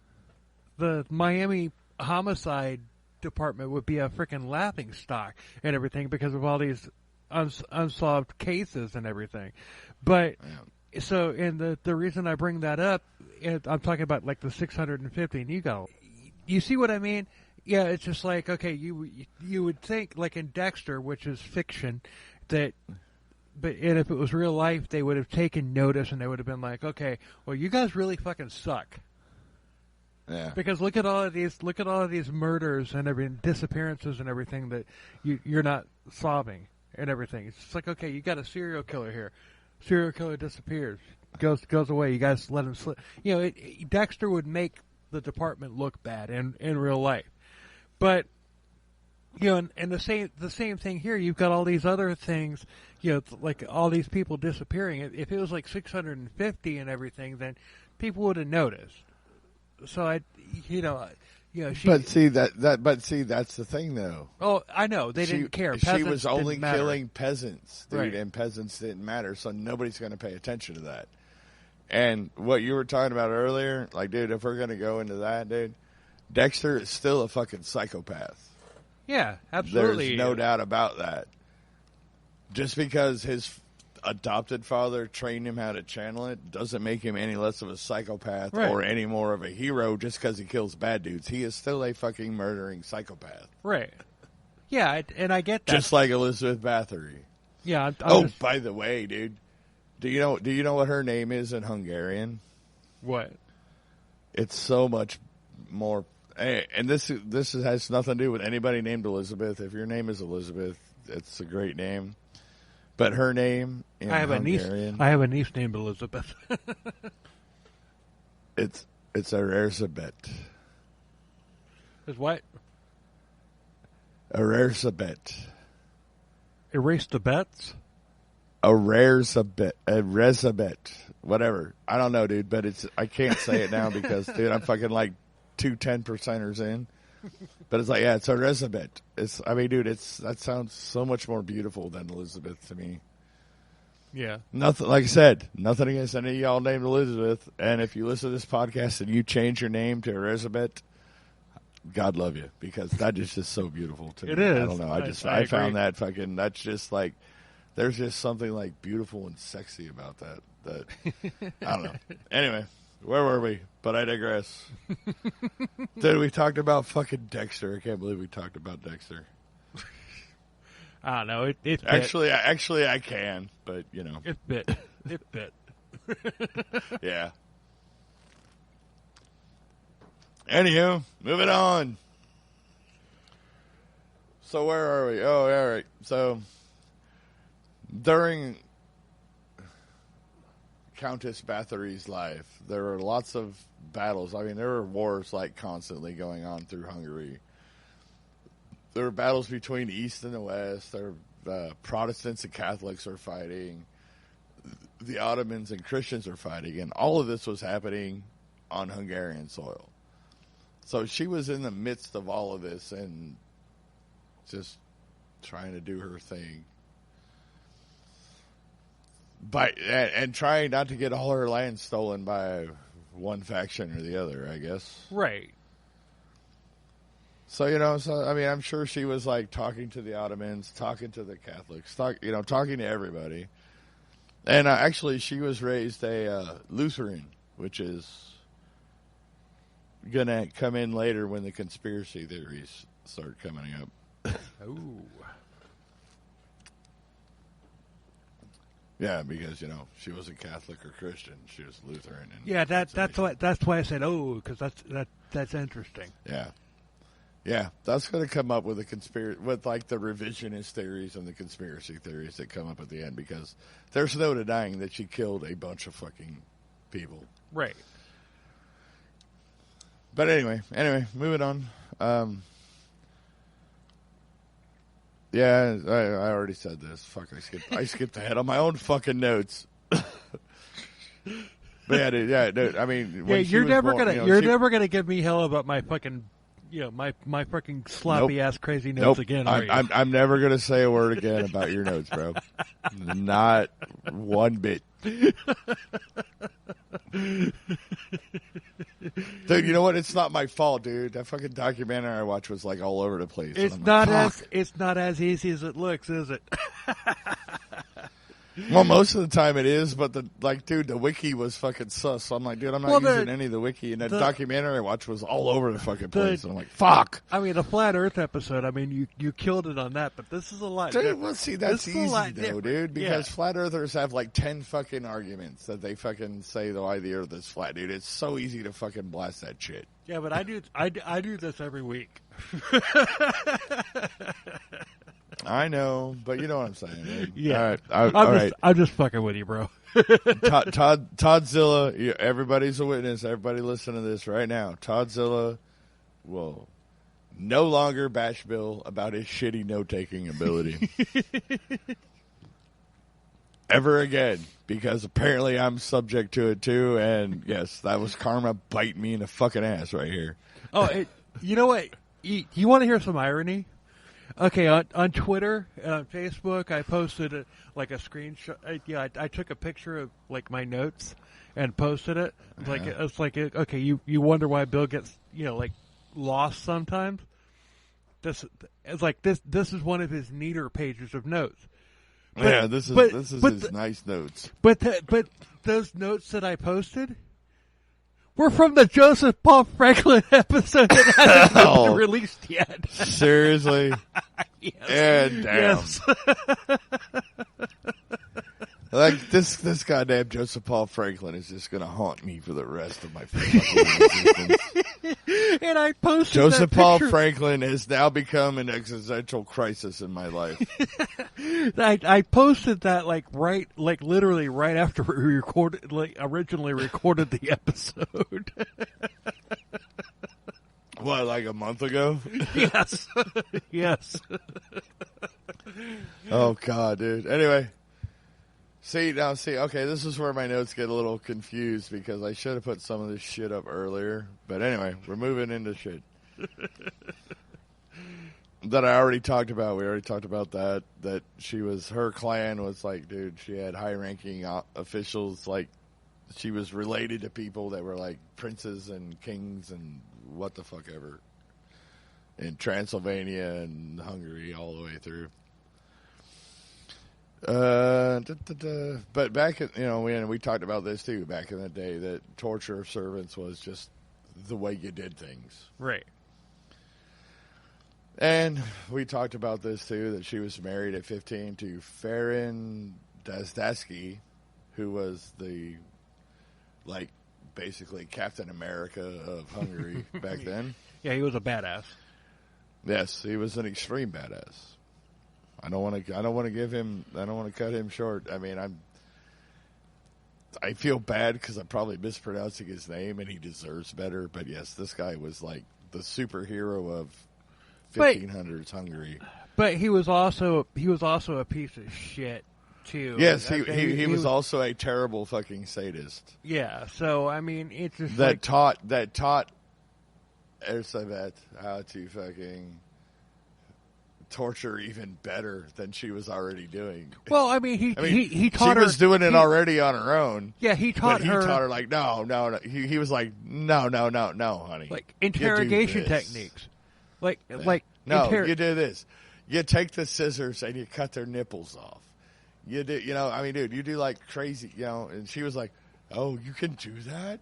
the Miami homicide department would be a freaking laughing stock and everything because of all these unsolved cases and everything. But so, and the reason I bring that up, I'm talking about like the 650. And you see what I mean? Yeah, it's just like, okay, you would think like in Dexter, which is fiction, and if it was real life, they would have taken notice and they would have been like, okay, well, you guys really fucking suck.
Yeah.
Because look at all of these murders and everything, disappearances and everything that you're not solving and everything. It's just like, okay, you got a serial killer here. Serial killer disappears, goes away. You guys let him slip. Dexter would make the department look bad in real life. But and the same thing here. You've got all these other things, like all these people disappearing. If it was like 650 and everything, then people would have noticed. So
But see that's the thing though.
Oh, I know they didn't care.
She was only killing peasants, dude,
right.
And peasants didn't matter, so nobody's going to pay attention to that. And what you were talking about earlier, like, dude, if we're going to go into that, dude, Dexter is still a fucking psychopath.
Yeah, absolutely.
There's no doubt about that. Just because his adopted father trained him how to channel it doesn't make him any less of a psychopath or any more of a hero just because he kills bad dudes. He is still a fucking murdering psychopath.
Right. Yeah, and I get that.
Just like Elizabeth Bathory.
Yeah.
By the way, dude, do you know what her name is in Hungarian?
What?
It's so much more. And this has nothing to do with anybody named Elizabeth. If your name is Elizabeth, it's a great name. But her name in Hungarian...
I have a niece named Elizabeth.
It's Erzsébet.
Is what?
Erzsébet.
Erase the bets?
Erzsébet. Whatever. I don't know, dude, but I can't say it now because, dude, I'm fucking like 2 10%ers in. But it's like, it's Erzsébet. That sounds so much more beautiful than Elizabeth to me.
Yeah.
Nothing, like I said, nothing against any of y'all named Elizabeth. And if you listen to this podcast and you change your name to Erzsébet, God love you, because that is just so beautiful to me.
It is.
I don't know. I found that fucking, that's just like, there's just something like beautiful and sexy about that. I don't know. Anyway. Where were we? But I digress. Dude, we talked about fucking Dexter. I can't believe we talked about Dexter.
I don't know. It
actually, I can, but you know,
it bit. It bit.
Yeah. Anywho, moving on. So where are we? Oh, all right. So during Countess Bathory's life, there were lots of battles. I mean, there were wars like constantly going on through Hungary. There were battles between East and the West. There were Protestants and Catholics are fighting. The Ottomans and Christians are fighting, and all of this was happening on Hungarian soil. So she was in the midst of all of this and just trying to do her thing. and trying not to get all her land stolen by one faction or the other, I guess.
Right.
So, I mean, I'm sure she was like talking to the Ottomans, talking to the Catholics, talking to everybody. And actually, she was raised a Lutheran, which is going to come in later when the conspiracy theories start coming up.
Ooh.
Yeah, because, she wasn't Catholic or Christian. She was Lutheran.
Yeah, that's why I said, because that's interesting.
Yeah. Yeah, that's going to come up with with like the revisionist theories and the conspiracy theories that come up at the end, because there's no denying that she killed a bunch of fucking people.
Right.
But anyway, moving on. Yeah, I already said this. Fuck, I skipped ahead on my own fucking notes. But yeah, dude, I mean,
you're never gonna give me hell about my fucking, my fucking sloppy ass crazy notes again.
I'm never gonna say a word again about your notes, bro. Not one bit. Dude, you know what? It's not my fault, dude. That fucking documentary I watched was like all over the place.
It's not as easy as it looks, is it?
Well, most of the time it is, but the wiki was fucking sus. So I'm like, dude, I'm not using any of the wiki. And that documentary I watched was all over the fucking place. And I'm like, fuck.
I mean, the Flat Earth episode, I mean, you killed it on that, but this is a lot
different.
Dude,
well, see, that's easy, though, dude, because Flat Earthers have like 10 fucking arguments that they fucking say why the Earth is flat, dude. It's so easy to fucking blast that shit.
Yeah, but I do this every week.
I know, but you know what I'm saying. Dude.
Yeah,
all right.
I'm just fucking with you, bro.
Toddzilla, everybody's a witness. Everybody listen to this right now. Toddzilla will no longer bash Bill about his shitty note-taking ability ever again, because apparently I'm subject to it too. And yes, that was karma biting me in the fucking ass right here.
Oh, you know what? You want to hear some irony? Okay, on Twitter and on Facebook, I posted a screenshot. I took a picture of like my notes and posted it. It's like okay, you wonder why Bill gets lost sometimes. This is one of his neater pages of notes. But,
this is his nice notes.
But those notes that I posted were from the Joseph Paul Franklin episode that hasn't been released yet.
Seriously?
Yes.
Yeah, damn.
Yes.
Like this goddamn Joseph Paul Franklin is just gonna haunt me for the rest of my fucking existence.
And I posted
Joseph Paul Franklin has now become an existential crisis in my life.
I posted that literally right after we recorded, originally recorded the episode.
What, like a month ago?
Yes. Yes.
Oh God, dude. Anyway. See, okay, this is where my notes get a little confused because I should have put some of this shit up earlier. But anyway, we're moving into shit that I already talked about. We already talked about that her clan was like, dude, she had high-ranking officials, like she was related to people that were like princes and kings and what the fuck ever in Transylvania and Hungary all the way through. But back in, we talked about this too back in the day, that torture of servants was just the way you did things.
Right.
And we talked about this too, that she was married at 15 to Ferenc Daszewski, who was the, basically Captain America of Hungary back then.
Yeah, he was a badass.
Yes, he was an extreme badass. I don't want to cut him short. I mean, I feel bad because I'm probably mispronouncing his name, and he deserves better. But yes, this guy was like the superhero of 1500s Hungary.
But he was also a piece of shit too.
Yes, he was also a terrible fucking sadist.
Yeah. So I mean, it's just
taught Erzsébet how to fucking torture even better than she was already doing.
Well, I mean, he taught her.
She was doing it already on her own.
Yeah, he taught her.
He taught her like, no. He was like, no, honey.
Like interrogation techniques. Like
you do this. You take the scissors and you cut their nipples off. You do, dude, you do like crazy, and she was like, oh, you can do that?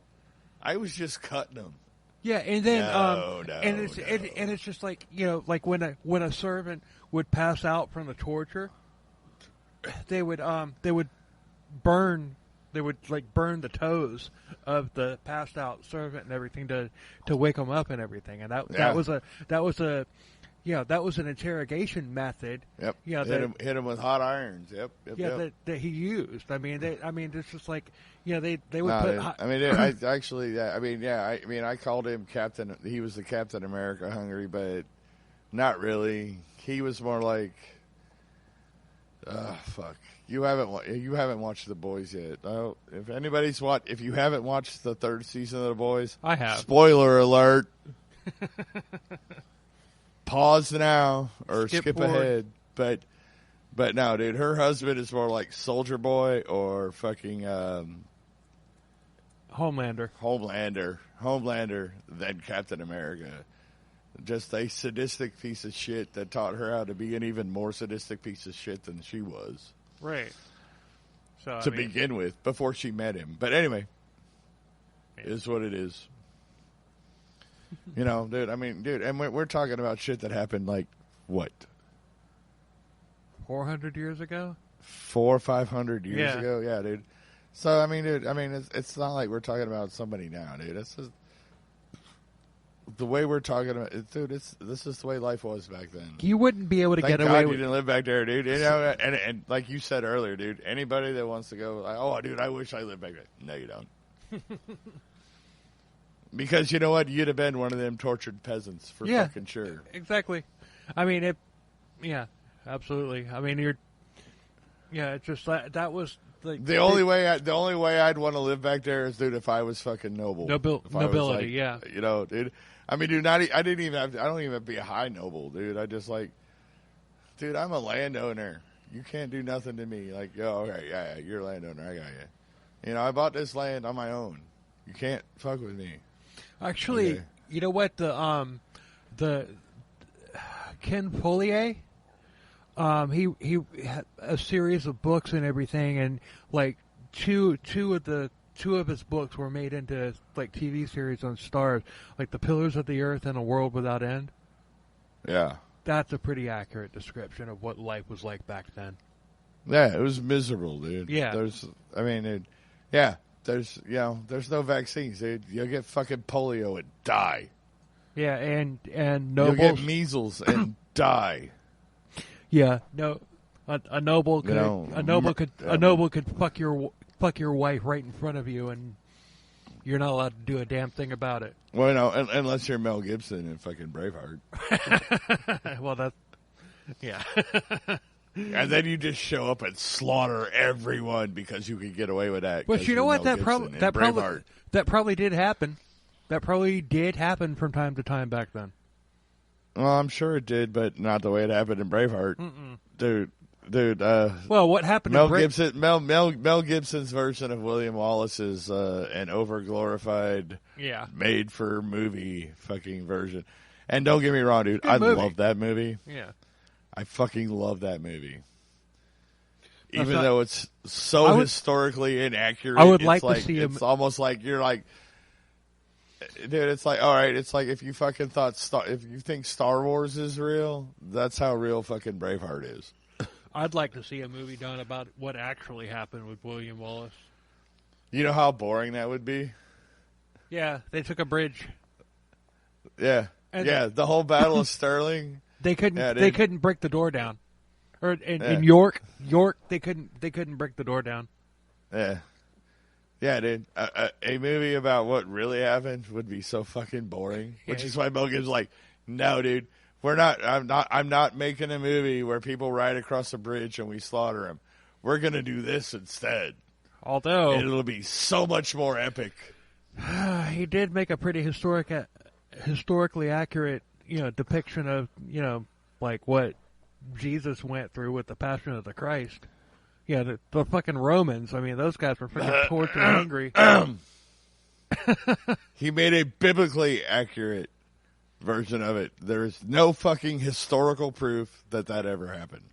I was just cutting them.
Yeah, and then
no.
It's just like, like when a servant would pass out from the torture, they would burn the toes of the passed out servant and everything to wake them up and everything, and that was an interrogation method.
Yep. Hit him with hot irons. Yep.
That he used. I mean, it's just like, they would put.
I called him Captain. He was the Captain America hungry, but not really. He was more like, fuck. You haven't watched The Boys yet. Oh, if you haven't watched the 3rd season of The Boys,
I have.
Spoiler alert. Pause now or skip ahead. But no, dude, her husband is more like Soldier Boy or fucking
Homelander
than Captain America. Just a sadistic piece of shit that taught her how to be an even more sadistic piece of shit than she was.
Right. So
to begin with, before she met him. But anyway, is what it is. Dude, and we're talking about shit that happened like, what?
400 years ago?
400 or 500 years ago? Yeah, dude. So, it's not like we're talking about somebody now, dude. It's just the way we're talking about it, dude. This is the way life was back then.
You wouldn't be able to
Thank
get
God
away
you
with...
didn't live back there, dude. And like you said earlier, dude, anybody that wants to go, like, oh, dude, I wish I lived back there. No, you don't. Because you know what? You'd have been one of them tortured peasants for fucking sure.
Exactly. Absolutely. It's just that was like
the only way I'd want to live back there is, dude, if I was fucking noble.
Nobility,
yeah. Dude. Dude, I don't even have to be a high noble, dude. I just like, dude, I'm a landowner. You can't do nothing to me. Like, okay, yeah, you're a landowner. I got you. I bought this land on my own. You can't fuck with me.
Actually, okay. You know what? The Ken Follett, he had a series of books and everything, and like two of his books were made into like TV series on Stars, like The Pillars of the Earth and A World Without End.
Yeah,
that's a pretty accurate description of what life was like back then.
Yeah, it was miserable, dude.
Yeah,
there's no vaccines, dude. You'll get fucking polio and die.
Yeah, and nobles.
You'll get measles and die.
Yeah, no, a noble could fuck your wife right in front of you, and you're not allowed to do a damn thing about it.
Well, no, unless you're Mel Gibson in fucking Braveheart.
Well, that's yeah.
And then you just show up and slaughter everyone because you can get away with that.
But you know what? That probably did happen. That probably did happen from time to time back then.
Well, I'm sure it did, but not the way it happened in Braveheart.
Mm-mm.
Dude.
Well, what happened?
Mel Gibson's version of William Wallace is an overglorified, made for movie fucking version. And don't get me wrong, dude, I love that movie.
Yeah,
I fucking love that movie. Even though it's so historically inaccurate,
I would like to see
it's almost like you're like, dude, it's like, all right, it's like if you fucking if you think Star Wars is real, that's how real fucking Braveheart is.
I'd like to see a movie done about what actually happened with William Wallace.
You know how boring that would be? Yeah,
they took a bridge.
Yeah, the whole Battle of Stirling.
They couldn't break the door down. Or in York, they couldn't break the door down.
Yeah, dude. A movie about what really happened would be so fucking boring. Which is why Mel Gibson's like, no, dude. I'm not making a movie where people ride across a bridge and we slaughter them. We're going to do this instead.
Although
it'll be so much more epic.
He did make a pretty historically accurate, depiction of, like what Jesus went through with the Passion of the Christ. Yeah, the fucking Romans. I mean, those guys were freaking tortured angry.
He made a biblically accurate version of it. There is no fucking historical proof that ever happened.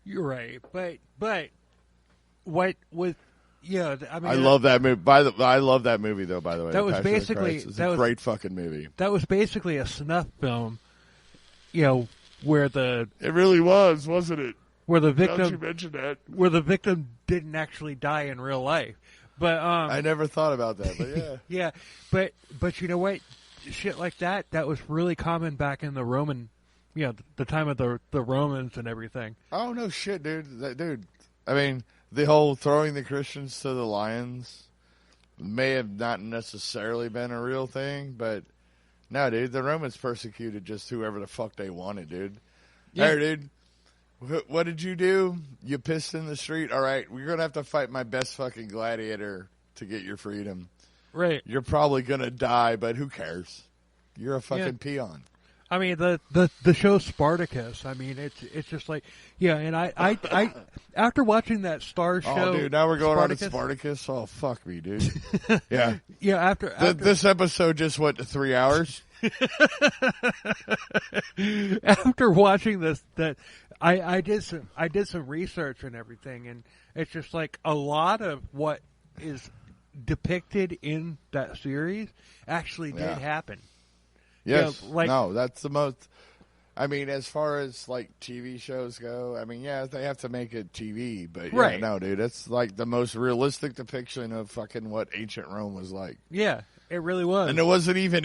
You're right, but what with I mean,
I love that movie. I love that movie though. By the way,
that was
Passion of
basically
Christ. It's a great fucking movie.
That was basically a snuff film. Where the
it really was, wasn't it?
Where the victim,
now that you mentioned that,
where the victim didn't actually die in real life. But
I never thought about that. But yeah,
yeah. But you know what? Shit like that was really common back in the Roman, the time of the Romans and everything.
Oh no shit, dude. I mean, the whole throwing the Christians to the lions may have not necessarily been a real thing, but no, dude, the Romans persecuted just whoever the fuck they wanted, dude. Yeah. Hey, dude, what did you do? You pissed in the street? All right, we're going to have to fight my best fucking gladiator to get your freedom.
Right.
You're probably going to die, but who cares? You're a fucking peon.
I mean, the show Spartacus, I mean, it's just like, and I after watching that Star show.
Oh, dude, now we're going on to Spartacus? Oh, fuck me, dude. Yeah.
Yeah, after
this episode just went to 3 hours.
After watching this, I did some research and everything, and it's just like a lot of what is depicted in that series actually did happen.
Yes. No, that's the most. I mean, as far as like TV shows go, I mean, yeah, they have to make it TV, but
right.
No, dude, it's like the most realistic depiction of fucking what ancient Rome was like.
Yeah, it really was.
And it wasn't even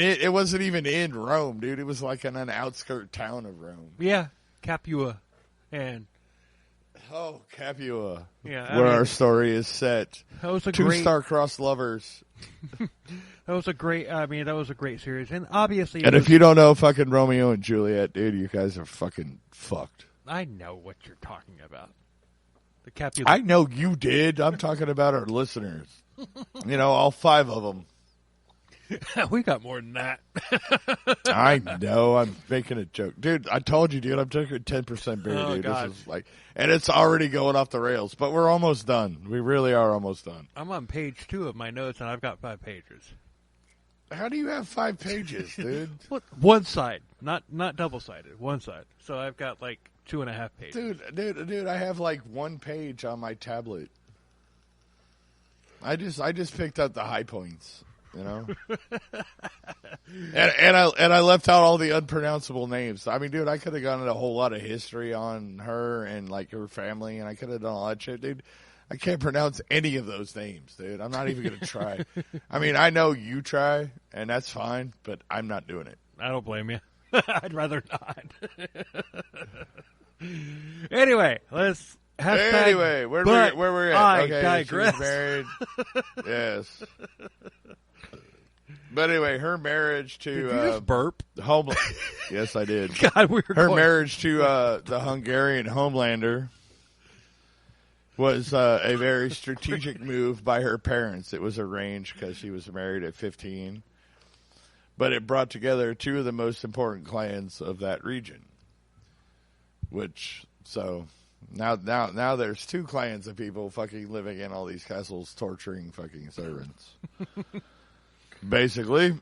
in Rome, dude. It was like in an outskirt town of Rome.
Yeah, Capua, and
Capua.
Yeah,
where our story is set.
That was a
Two
great
star-crossed lovers.
That was a great series, and obviously.
And if you don't know fucking Romeo and Juliet, dude, you guys are fucking fucked.
I know what you're talking about. The Capulet.
I know you did. I'm talking about our listeners. All 5 of them.
We got more than that.
I know. I'm making a joke, dude. I told you, dude. I'm drinking 10% beer, dude.
God.
This is and it's already going off the rails. But we're almost done. We really are almost done.
I'm on page 2 of my notes, and I've got 5 pages.
How do you have 5 pages, dude?
One side, not double-sided. One side. So I've got like 2.5 pages.
Dude. I have like 1 page on my tablet. I just picked up the high points. and I left out all the unpronounceable names. I mean, dude, I could have gone into a whole lot of history on her and like her family, and I could have done all that shit, dude. I can't pronounce any of those names, dude. I'm not even going to try. I mean, I know you try, and that's fine, but I'm not doing it.
I don't blame you. I'd rather not. Anyway, let's.
Anyway, where we're at?
I
okay,
digress.
She was married. Yes. But anyway, her marriage to
did you just burp?
Yes, I did.
God, her
marriage to the Hungarian Homelander was a very strategic move by her parents. It was arranged because she was married at 15, but it brought together 2 of the most important clans of that region. Now there's 2 clans of people fucking living in all these castles, torturing fucking servants. Basically.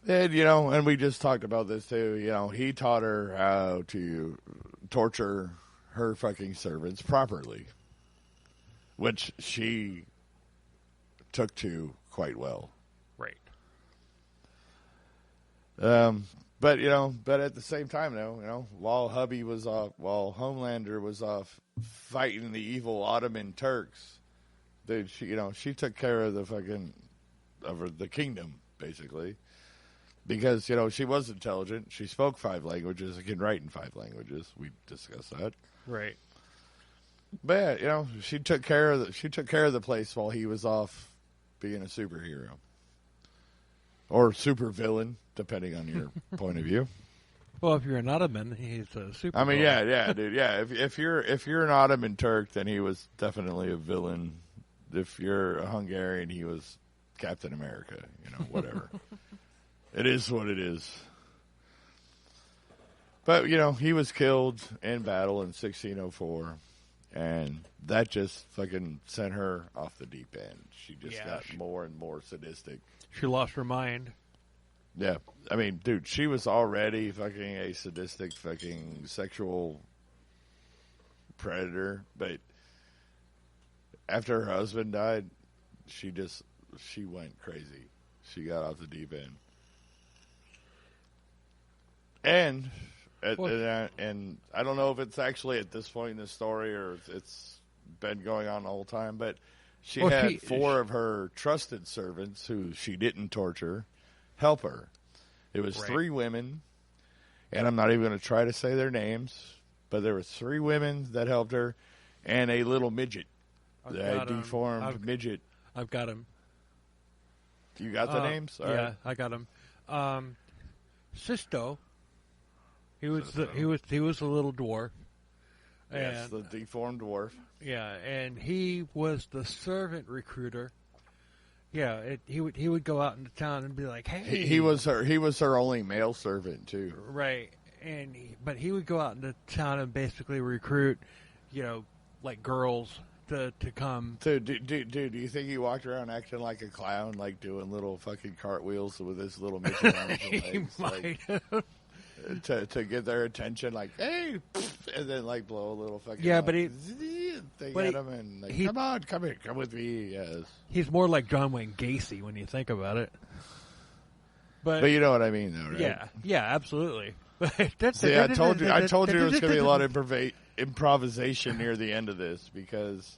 And, and we just talked about this too. He taught her how to torture her fucking servants properly, which she took to quite well.
Right.
But at the same time, while Homelander was off fighting the evil Ottoman Turks, dude, she took care of the kingdom basically, because she was intelligent. She spoke 5 languages and can write in 5 languages. We discussed that,
right?
But yeah, she took care of the place while he was off being a superhero or supervillain, depending on your point of view.
Well, if you're an Ottoman, he's a super.
I mean, yeah, dude, yeah. If you're an Ottoman Turk, then he was definitely a villain. If you're a Hungarian, he was Captain America. Whatever. It is what it is. But, you know, he was killed in battle in 1604, and that just fucking sent her off the deep end. She just got more and more sadistic.
She lost her mind.
Yeah. I mean, dude, she was already fucking a sadistic fucking sexual predator, but after her husband died, she went crazy. She got off the deep end. And I don't know if it's actually at this point in the story or it's been going on the whole time, but she had four of her trusted servants who she didn't torture help her. It was three women, and I'm not even going to try to say their names, but there were three women that helped her and a little midget, a deformed midget.
I've got him.
You got the names? All right.
I got him. Sisto. He was a little dwarf.
Yes, the deformed dwarf.
Yeah, and he was the servant recruiter. Yeah, he would go out into town and be like, "Hey."
He was her only male servant too.
Right, but he would go out into town and basically recruit, like girls to come.
Dude, do you think he walked around acting like a clown, like doing little fucking cartwheels with his little midget on his legs?
He might have.
To get their attention, like, hey, and then like blow a little fucking
but he
thing at him and like, come on, come here, come with me. Yes,
he's more like John Wayne Gacy when you think about it. But
you know what I mean, though, right?
Yeah, absolutely.
I told you there was going to be a lot of improvisation near the end of this because,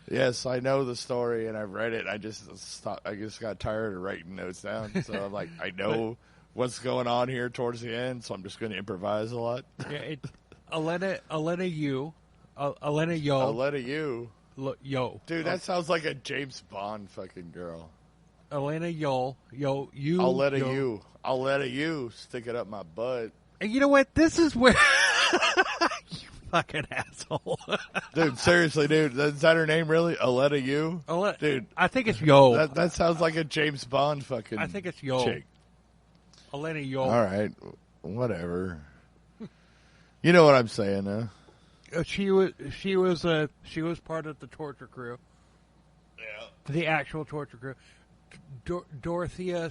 yes, I know the story and I've read it. I just got tired of writing notes down, so I'm like, I know what's going on here towards the end, so I'm just going to improvise a lot.
Yeah, Elena Yo. Yo.
Dude, that sounds like a James Bond fucking girl.
Elena Yo. You.
I'll let you stick it up my butt.
And you know what? This is where you fucking asshole.
Dude, seriously, dude, is that her name really? Aletta Yu? Dude,
I think it's Yo.
That sounds like a James Bond fucking.
I think it's Yo.
Chick.
Elena Yo.
All right, whatever. You know what I'm saying, though.
She was part of the torture crew.
Yeah.
The actual torture crew. Dorothea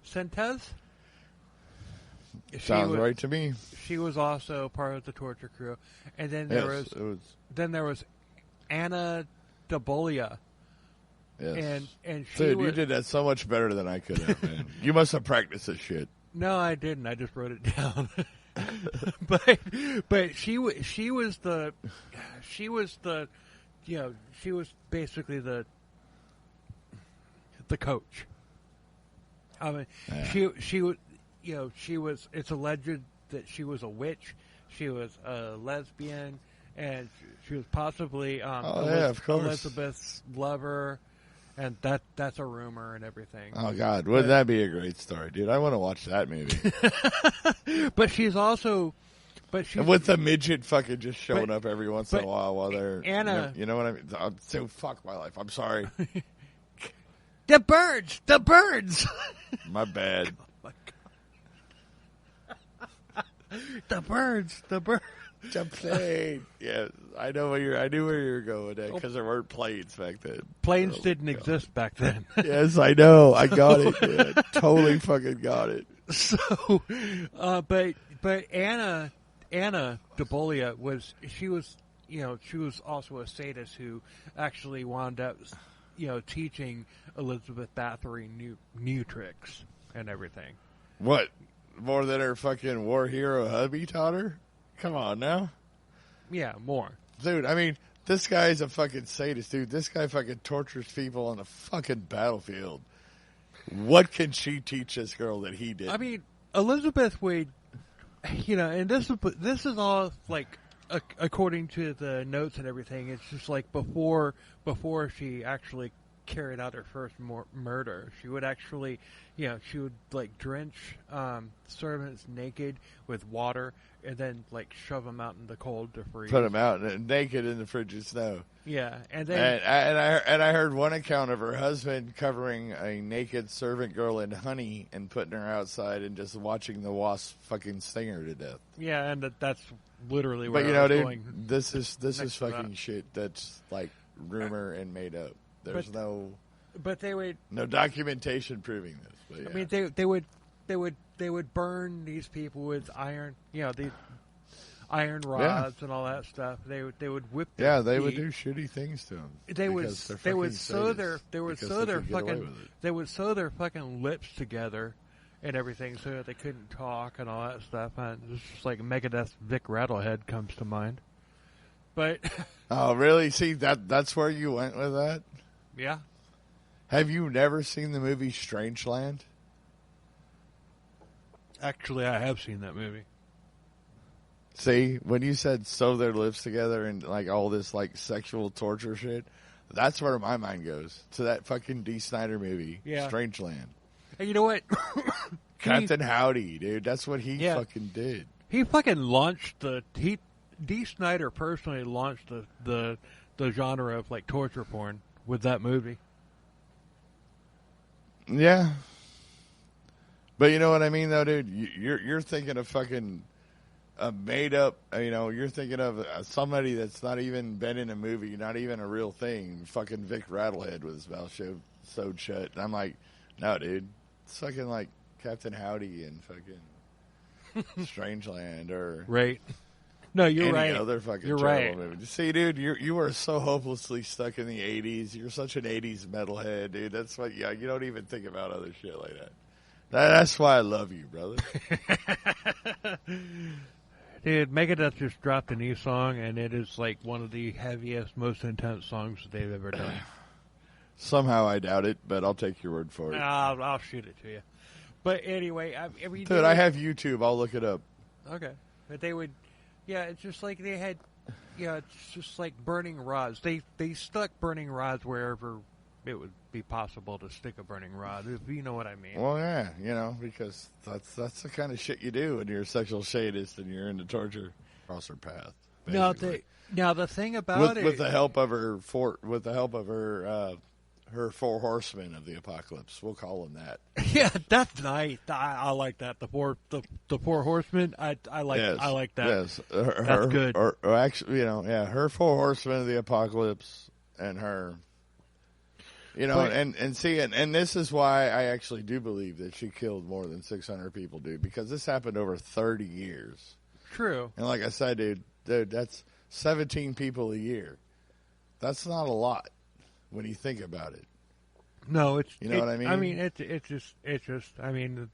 Sentes.
Sounds right to me.
She was also part of the torture crew, and then there was Anna Dabolia.
Yes.
And
dude, you did that so much better than I could have, man. You must have practiced this shit.
No, I didn't. I just wrote it down. but she was basically the coach. I mean, she was. It's alleged that she was a witch. She was a lesbian, and she was possibly
of course,
Elizabeth's lover. And that's a rumor and everything.
Oh, God. Wouldn't that be a great story, dude? I want to watch that movie.
But she's also...
And with the midget fucking just showing up every once in a while they're...
Anna...
You know what I mean? So fuck my life. I'm sorry.
The birds! The birds!
My bad.
Oh, my God. The birds! The birds!
The plane. Yeah, I knew where you were going at because there weren't planes back then.
Planes didn't exist back then.
Yes, I know. I got it. Yeah, totally fucking got it.
So, but Anna Dabolia was also a sadist who actually wound up, teaching Elizabeth Bathory new tricks and everything.
What? More than her fucking war hero hubby taught her? Come on now.
Yeah, more.
Dude, I mean, this guy's a fucking sadist, dude. This guy fucking tortures people on the fucking battlefield. What can she teach this girl that he did?
I mean, Elizabeth would, and this is all, like, according to the notes and everything, it's just like before she actually carried out her first murder. She would actually, she would like drench servants naked with water and then like shove them out in the cold to freeze.
Put them out naked in the frigid snow.
Yeah, and then
I heard one account of her husband covering a naked servant girl in honey and putting her outside and just watching the wasp fucking sting her to death.
Yeah, and that's literally where.
But
I was
dude,
going
this is fucking shit. That's like rumor and made up. There's
But they would
no documentation proving this. But yeah.
I mean, they would burn these people with iron, these iron rods and all that stuff. They would whip them.
Yeah, they would do shitty things to them.
They would sew their fucking lips together and everything so that they couldn't talk and all that stuff. And it's just like Megadeth's Vic Rattlehead comes to mind. But
oh, really? See, that's where you went with that?
Yeah.
Have you never seen the movie Strangeland?
Actually, I have seen that movie.
See, when you said sew their lips together and like all this like sexual torture shit, that's where my mind goes. To that fucking D. Snyder movie, Strangeland.
And you know what?
Captain Howdy, dude. That's what he fucking did.
He fucking launched D. Snyder personally launched the genre of like torture porn with that movie.
Yeah. But you know what I mean, though, dude? You're thinking of fucking a made-up, you're thinking of somebody that's not even been in a movie, not even a real thing. Fucking Vic Rattlehead with his mouth sewed shut. And I'm like, no, dude. It's fucking like Captain Howdy and fucking Strangeland or...
Right. No, you're
any
right.
Other fucking
you're
terrible
right.
movie. See, dude, you are so hopelessly stuck in the 80s. You're such an 80s metalhead, dude. That's why, you don't even think about other shit like that. That's why I love you, brother.
Dude, Megadeth just dropped a new song, and it is like one of the heaviest, most intense songs they've ever done.
Somehow I doubt it, but I'll take your word for it.
I'll shoot it to you. But anyway,
dude, I have YouTube. I'll look it up.
Okay, but they would. Yeah, it's just like they had. Yeah, it's just like burning rods. They stuck burning rods wherever it would be possible to stick a burning rod, if you know what I mean.
Well, yeah, because that's the kind of shit you do when you're a sexual sadist and you're into torture. Cross her path. Basically.
Now the thing about
with the help of her her four horsemen of the apocalypse, we'll call them that.
Yeah, that's nice. I like that. The four horsemen. I like that.
Yes,
that's good.
Or actually, her four horsemen of the apocalypse and her. And see, and this is why I actually do believe that she killed more than 600 people, dude, because this happened over 30 years.
True.
And like I said, dude, that's 17 people a year. That's not a lot when you think about it.
No, it's
what I mean.
I mean, it's just. I mean,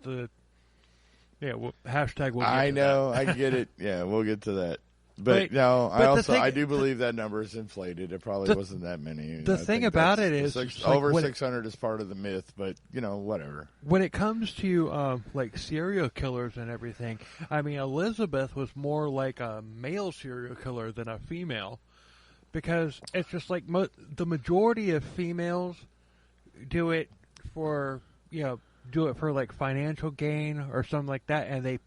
hashtag. We'll get
I
to
know,
that.
I get it. Yeah, we'll get to that. But no, I do believe that number is inflated. It probably wasn't that many.
The thing about it is,
over 600 is part of the myth, but whatever.
When it comes to like serial killers and everything, I mean, Elizabeth was more like a male serial killer than a female, because it's just like the majority of females do it for like financial gain or something like that, and they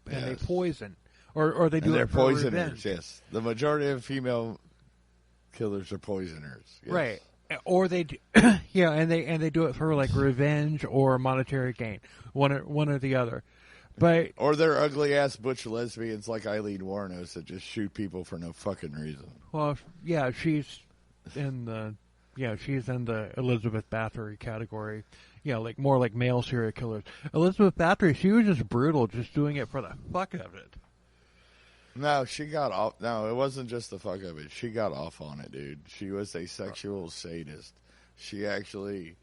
poison. Or they do it for
poisoners,
revenge.
Yes. The majority of female killers are poisoners. Yes.
Right. Or they do, and they do it for like revenge or monetary gain. One or the other. But
or they're ugly ass butch lesbians like Eileen Wuornos that just shoot people for no fucking reason.
Well, yeah, she's in the Elizabeth Bathory category. Yeah, like more like male serial killers. Elizabeth Bathory, she was just brutal, just doing it for the fuck of it.
No, she got off. No, it wasn't just the fuck of it. She got off on it, dude. She was a sexual sadist. She actually,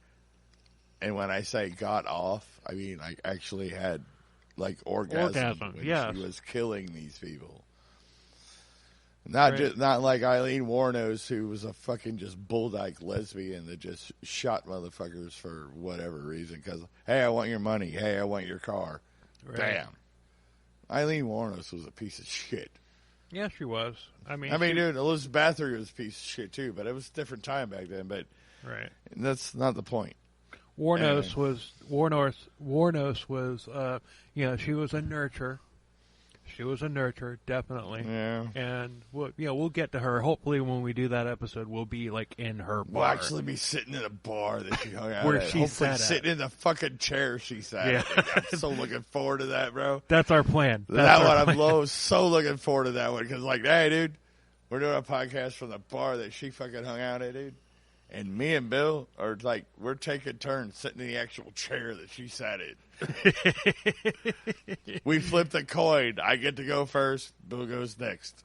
and when I say got off, I mean like actually had like orgasm when she was killing these people. Not like Eileen Wuornos, who was a fucking just bulldyke lesbian that just shot motherfuckers for whatever reason. Because hey, I want your money. Hey, I want your car. Right. Bam. Eileen Wuornos was a piece of shit.
Yeah, she was. I mean,
dude, Elizabeth Bathory was a piece of shit too, but it was a different time back then. But
Right.
And that's not the point.
Warnos was, she was a nurture. She was a nurture, definitely.
Yeah.
And we'll get to her. Hopefully, when we do that episode, we'll be like in her bar.
We'll actually be sitting in a bar that she hung out
where
at.
She
Hopefully
sat
sitting
at.
in the fucking chair she sat at. I'm so looking forward to that, bro.
That's our plan.
I'm so looking forward to that one because, like, hey, dude, we're doing a podcast from the bar that she fucking hung out at, dude. And me and Bill are like, we're taking turns sitting in the actual chair that she sat in. We flip the coin. I get to go first. Bill goes next.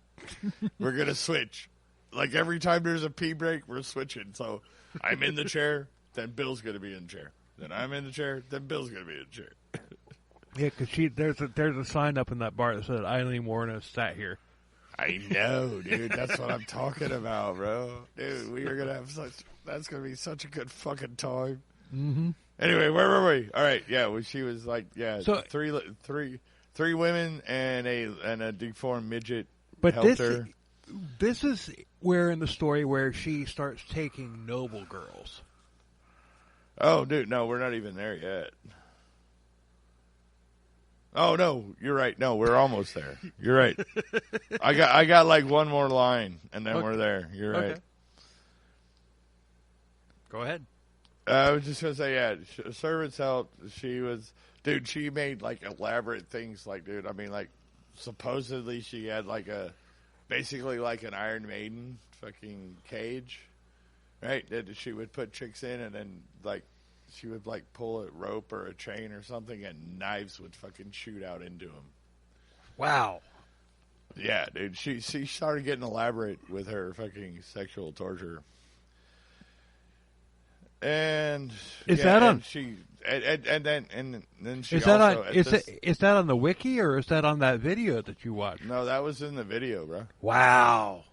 We're going to switch. Like every time there's a pee break, we're switching. So I'm in the chair, then Bill's going to be in the chair. Then I'm in the chair, then Bill's going to be in the chair.
Yeah, because there's a sign up in that bar that said Eileen Warnos sat here.
I know, dude. That's what I'm talking about, bro. Dude, we are going to have that's going to be such a good fucking time.
Mm-hmm.
Anyway, where were we? All right, yeah, well, she was like,
so,
three women and a deformed midget.
But
helped her.
This is where in the story where she starts taking noble girls.
Oh, dude, no, we're not even there yet. Oh no, you're right. No, we're almost there. You're right. I got like one more line, and then we're there. You're right.
Okay. Go ahead.
I was just gonna say, yeah, servants helped. She made like elaborate things, like, dude. I mean, like, supposedly she had like basically like an Iron Maiden fucking cage, right? That she would put chicks in, and then like she would like pull a rope or a chain or something, and knives would fucking shoot out into them.
Wow.
Yeah, dude. She started getting elaborate with her fucking sexual torture. And
is that on?
And she and then she
is that
also
on? Is that on the wiki or is that on that video that you watched?
No, that was in the video, bro.
Wow.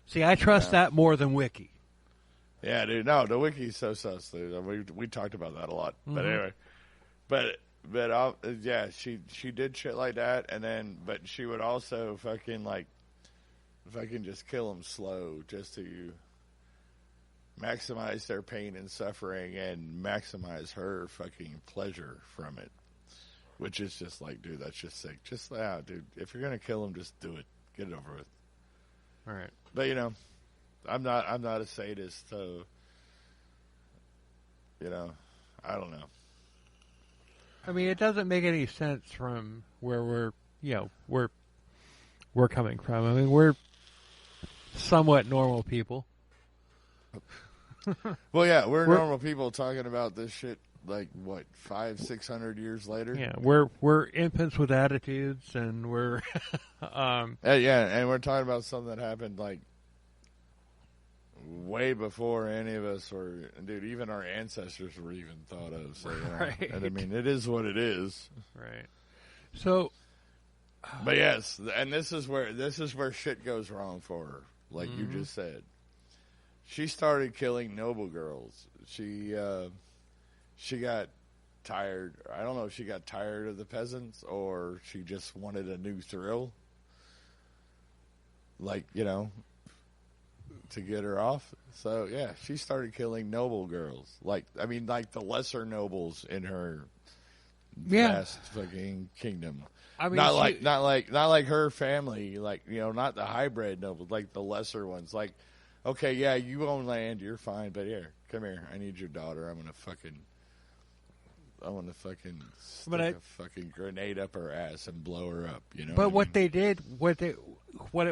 See, I trust that more than wiki.
Yeah, dude. No, the wiki's so sus, dude. We talked about that a lot. Mm-hmm. But anyway, but yeah, she did shit like that, and then but she would also fucking just kill them slow just to maximize their pain and suffering and maximize her fucking pleasure from it, which is just like, dude, that's just sick. Just dude, if you're gonna kill him, just do it. Get it over with.
All right.
But you know, I'm not a sadist, so you know, I don't know.
I mean, it doesn't make any sense from where we're coming from. I mean, we're somewhat normal people.
Well, yeah, we're normal people talking about this shit like what 500-600 years later.
Yeah, we're infants with attitudes, and we're
yeah, and we're talking about something that happened like way before any of us were, dude. Even our ancestors were even thought of. So,
right.
And I mean, it is what it is.
Right. So,
but yes, and this is where shit goes wrong for her, like you just said. She started killing noble girls. She got tired. I don't know if she got tired of the peasants or she just wanted a new thrill. Like, you know, to get her off. So, yeah, she started killing noble girls. Like the lesser nobles in her vast fucking kingdom. I mean, not like her family, like, you know, not the hybrid nobles, like the lesser ones. Like, okay, yeah, you own land, you're fine, but here, come here. I need your daughter. I want to fucking stick a fucking grenade up her ass and blow her up, you know.
But what they did, what it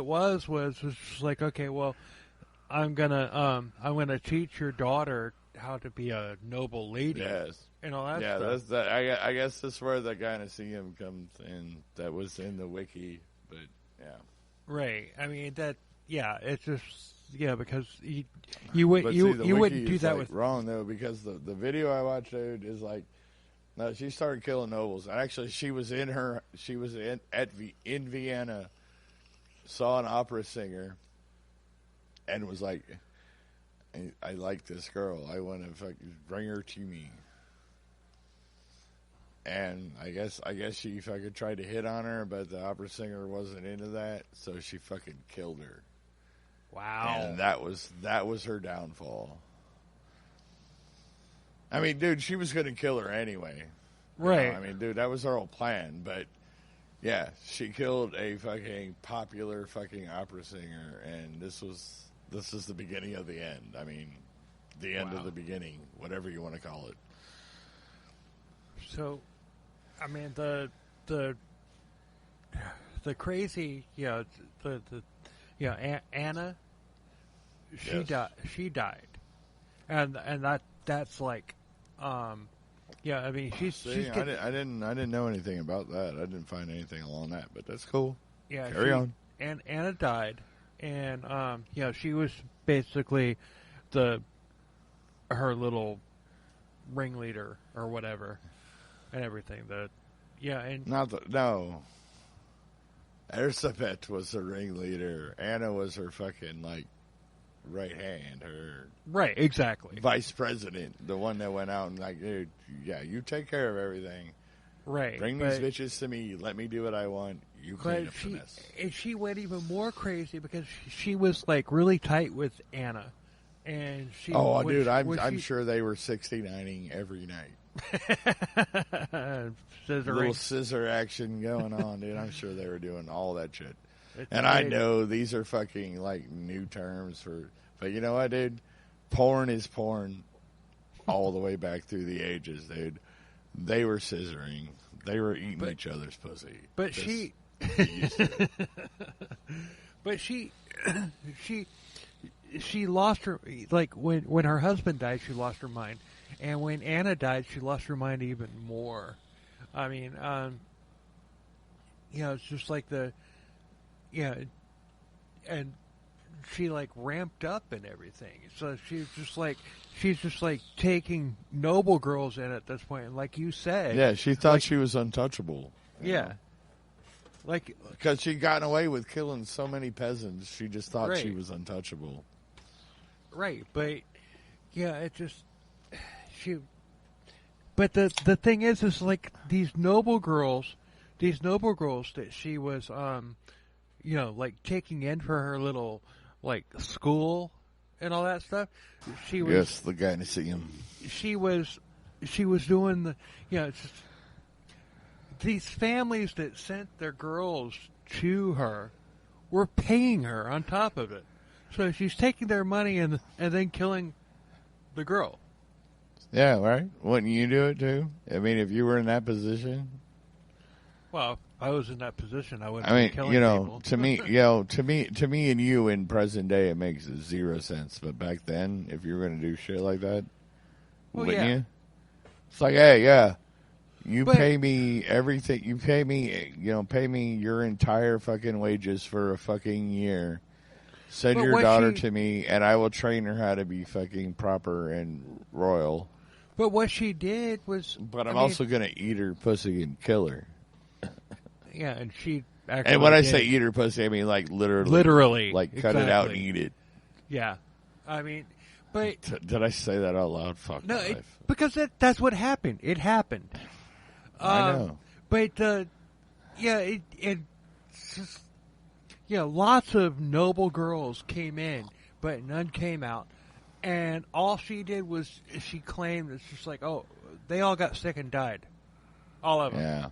was just like, okay, well, I'm gonna teach your daughter how to be a noble lady.
Yes.
And all that
stuff.
Yeah,
that's that. I guess that's where the gynoecium comes in. That was in the wiki, but yeah.
Right. I mean that. Yeah, it's just. Yeah, because you wouldn't do that with
wrong though, because the video I watched, dude, is like, no, she started killing nobles. Actually, she was in Vienna, saw an opera singer, and was like, I like this girl. I want to fucking bring her to me. And I guess she fucking tried to hit on her, but the opera singer wasn't into that, so she fucking killed her.
Wow.
And that was her downfall. I mean, dude, she was going to kill her anyway.
Right.
I mean, dude, that was her whole plan. But, yeah, she killed a fucking popular fucking opera singer, and this is the beginning of the end. I mean, the end of the beginning, whatever you want to call it.
So, I mean, the crazy, Anna, she died, and that's like, I mean, she's
I didn't know anything about that. I didn't find anything along that, but that's cool.
Yeah,
carry on.
And Anna died, and she was basically her little ringleader or whatever, and everything.
No. Erzsébet was the ringleader. Anna was her fucking right hand, her
exactly
vice president, the one that went out and dude, yeah, you take care of everything.
Right.
Bring these bitches to me. Let me do what I want. You clean up the mess.
And she went even more crazy because she was really tight with Anna, and she.
Oh, dude, I'm sure they were 69ing every night. Little scissor action going on, dude. I'm sure they were doing all that shit. I know these are fucking new terms but you know what, dude? Porn is porn all the way back through the ages, dude. They were scissoring. They were eating each other's pussy.
But she lost her, when her husband died, she lost her mind. And when Anna died, she lost her mind even more. I mean, it's just and she ramped up and everything. So she's just taking noble girls in at this point. And like you said,
yeah, she thought she was untouchable.
Yeah,
because she'd gotten away with killing so many peasants, she just thought she was untouchable.
Right, but it just But the thing is these noble girls that she was taking in for her little school and all that stuff. She was
the Gynoecium.
She was doing these families that sent their girls to her were paying her on top of it. So she's taking their money and then killing the girl.
Yeah, right. Wouldn't you do it too? I mean, if you were in that position.
Well, if I was in that position, I wouldn't be killing people.
to me, to me and you in present day, it makes zero sense. But back then, if you were going to do shit like that, wouldn't you? It's hey, pay me everything. You pay me, pay me your entire fucking wages for a fucking year. Send your daughter to me, and I will train her how to be fucking proper and royal.
But what she did was...
But I'm also going to eat her pussy and kill her.
Yeah, and she actually
And when I say eat her pussy, I mean literally.
Literally.
Cut it out and eat it.
Yeah. I mean, but...
Did I say that out loud? Fuck
no,
my life.
Because that's what happened. It happened.
I know.
But, it's just... lots of noble girls came in, but none came out. And all she did was she claimed it's just they all got sick and died. All of them.
Yeah.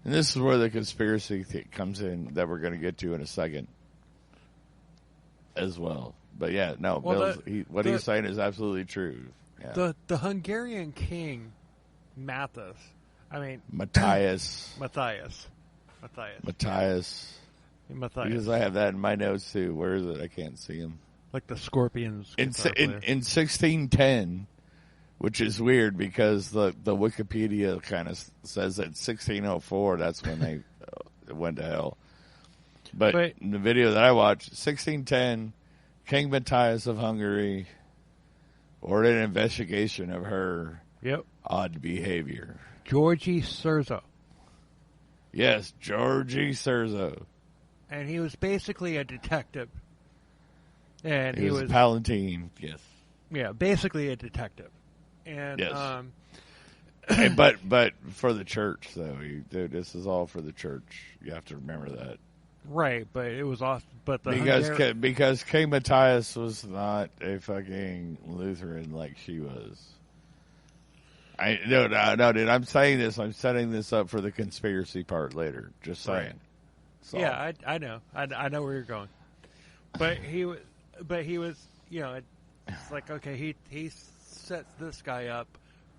And this is where the conspiracy comes in that we're going to get to in a second as well. But yeah, no, what he's saying is absolutely true. Yeah.
The Hungarian king, Matthias.
Because I have that in my notes too. Where is it? I can't see him.
Like the Scorpions.
In 1610, which is weird because the Wikipedia kind of says that 1604, that's when they went to hell. But in the video that I watched, 1610, King Matthias of Hungary ordered an investigation of her odd behavior.
Georgi Sirzo.
Yes, Georgi Sirzo.
And he was basically a detective. And
he was Palatine, yes.
Yeah, basically a detective. And
yes. But for the church, though, dude, this is all for the church. You have to remember that.
Right, but it was awesome. But
because King Matthias was not a fucking Lutheran like she was. No, dude. I'm saying this. I'm setting this up for the conspiracy part later. Just saying.
Right. So. Yeah, I know. I know where you're going. But he was, it's like, okay, he sets this guy up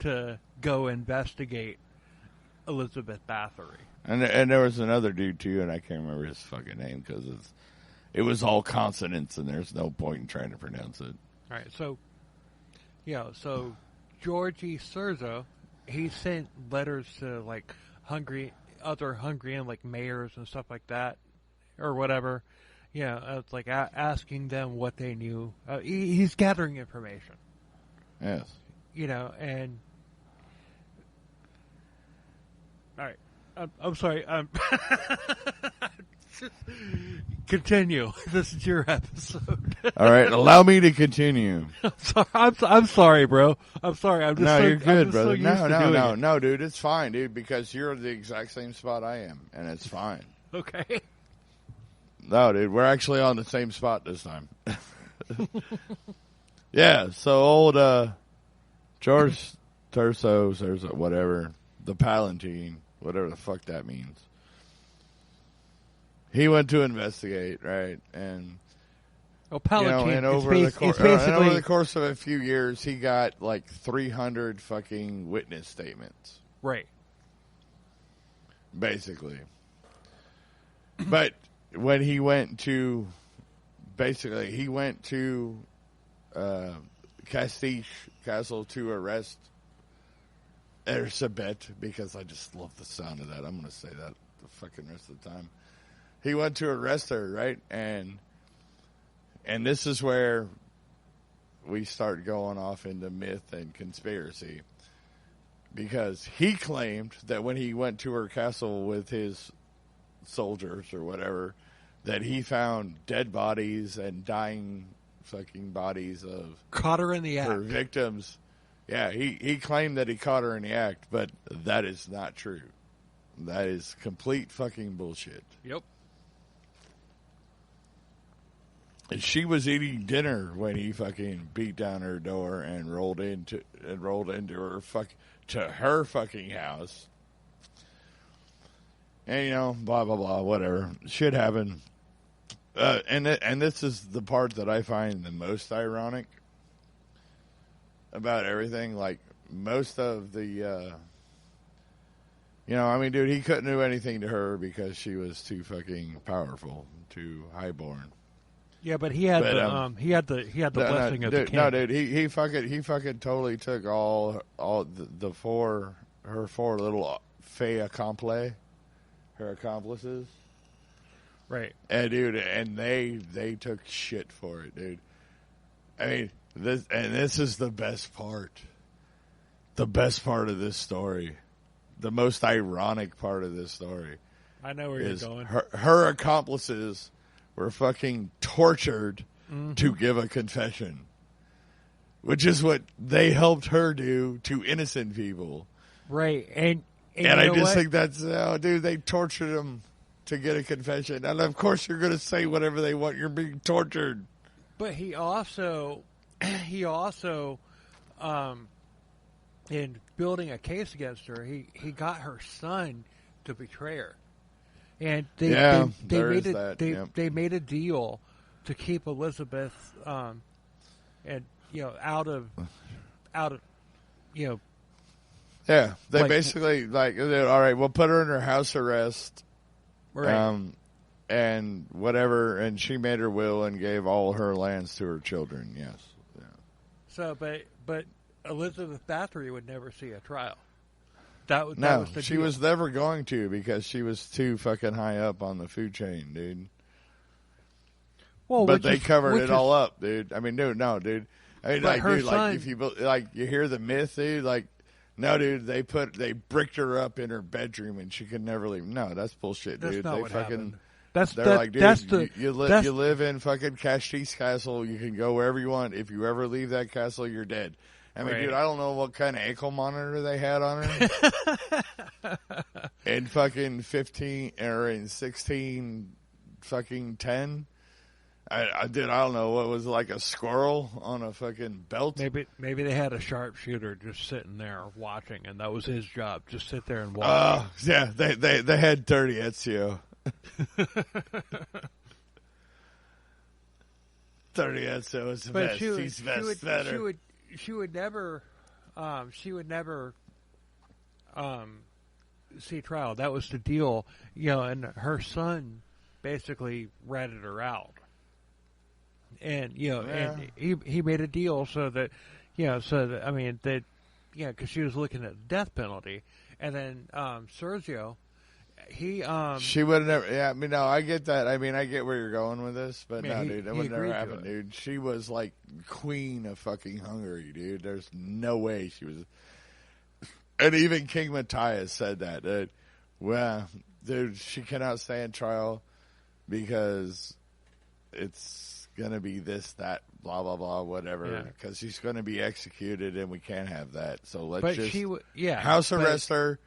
to go investigate Elizabeth Bathory.
And there was another dude too, and I can't remember his fucking name because it was all consonants, and there's no point in trying to pronounce it.
All right, so Georgie Serzo, he sent letters to like other Hungarian like mayors and stuff like that, or whatever. It's like asking them what they knew. He's gathering information.
Yes.
And all right. I'm sorry. Continue. This is your episode.
All right, allow me to continue.
I'm sorry, bro. I'm sorry.
You're good, brother.
So
no, dude. It's fine, dude, because you're the exact same spot I am, and it's fine.
Okay.
No, dude, we're actually on the same spot this time. Yeah, so old George Terso, whatever, the Palatine, whatever the fuck that means. He went to investigate, right? And
Palatine,
and over the course of a few years, he got like 300 fucking witness statements.
Right.
Basically. But when he went to Castile Castle to arrest Erzsébet, because I just love the sound of that. I'm going to say that the fucking rest of the time. He went to arrest her, right? And this is where we start going off into myth and conspiracy. Because he claimed that when he went to her castle with his soldiers or whatever, that he found dead bodies and dying fucking bodies of
caught her in the act.
Her victims. Yeah, he claimed that he caught her in the act, but that is not true. That is complete fucking bullshit.
Yep.
And she was eating dinner when he fucking beat down her door and rolled into her her fucking house. And blah blah blah, whatever. Shit happened. And this is the part that I find the most ironic about everything. Like, most of the, dude, he couldn't do anything to her because she was too fucking powerful, too highborn.
Yeah, but he had the blessing of the king.
No, dude, he fucking totally took all the her four little fait accompli, her accomplices.
Right.
And dude, and they took shit for it, dude. I mean, this is the best part. The best part of this story. The most ironic part of this story.
I know where you're going.
Her accomplices were fucking tortured to give a confession. Which is what they helped her do to innocent people.
Right. And
I just think that's, dude, they tortured them to get a confession. And of course you're going to say whatever they want. You're being tortured.
But he also, in building a case against her, he got her son to betray her. And they made a deal to keep Elizabeth, out of.
Yeah, they basically all right, we'll put her in her house arrest.
Right.
And whatever, and she made her will and gave all her lands to her children. Yes. Yeah.
So, but Elizabeth Bathory would never see a trial.
She was never going to, because she was too fucking high up on the food chain, dude.
Well,
but they covered it all up, dude. I mean, dude. I mean, if you hear the myth, dude, no, dude, they bricked her up in her bedroom and she could never leave. No, that's bullshit, dude.
That's not what happened.
You live in fucking Castile Castle. You can go wherever you want. If you ever leave that castle, you're dead. I mean, dude, I don't know what kind of ankle monitor they had on her. In fucking 15 or in 16 fucking 10, I don't know what was it, like a squirrel on a fucking belt.
Maybe they had a sharpshooter just sitting there watching, and that was his job. Just sit there and watch.
Yeah, they had dirty Ezio. Dirty Ezio is the best. He's better.
She would never see trial. That was the deal, and her son basically ratted her out. And and he made a deal so that because she was looking at the death penalty, and then Sergio,
she would have never. Yeah, no, I get that. I get where you're going with this, but dude, that would never happen, dude. She was like queen of fucking Hungary, dude. There's no way she was. And even King Matthias said that. Well, dude, she cannot stand trial because it's gonna be this, that, blah, blah, blah, whatever, because she's gonna be executed, and we can't have that. So let's house arrest her,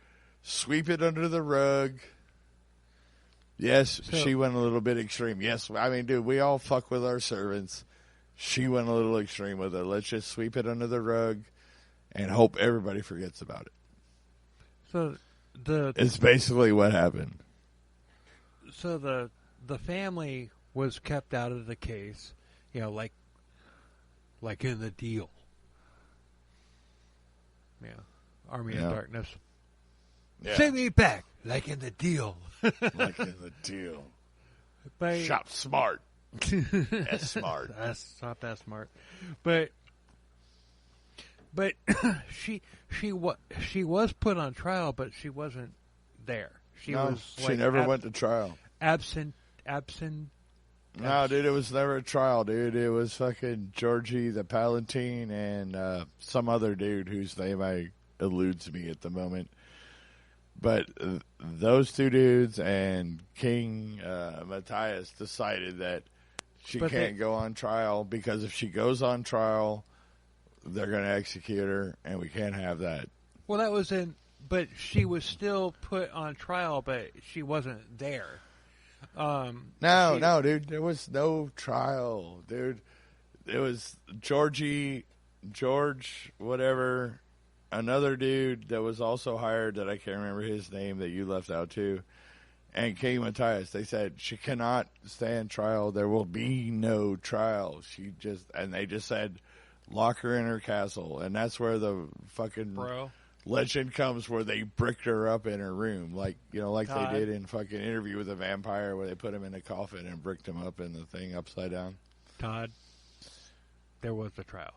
sweep it under the rug. Yes, she went a little bit extreme. Yes, dude, we all fuck with our servants. She went a little extreme with it. Let's just sweep it under the rug and hope everybody forgets about it.
So
it's basically what happened.
So the family was kept out of the case, like in the deal. Yeah, Army of Darkness.
Yeah.
Send me back, like in the deal.
Like in the deal. Shop smart. That's smart.
That's not that smart. But she was put on trial, but she wasn't there. She
never went to trial.
Absent.
No, dude, it was never a trial, dude. It was fucking Georgie the Palatine and some other dude whose name eludes me at the moment. But those two dudes and King Matthias decided that she can't go on trial, because if she goes on trial, they're going to execute her, and we can't have that.
Well, that was but she was still put on trial, but she wasn't there.
No, dude, there was no trial, dude. It was George, whatever, another dude that was also hired that I can't remember his name that you left out too, and King Matthias. They said she cannot stand trial. There will be no trial. They just said lock her in her castle, and that's where the fucking legend comes, where they bricked her up in her room, like Todd. They did in fucking Interview with a Vampire, where they put him in a coffin and bricked him up in the thing upside down.
Todd, there was a trial.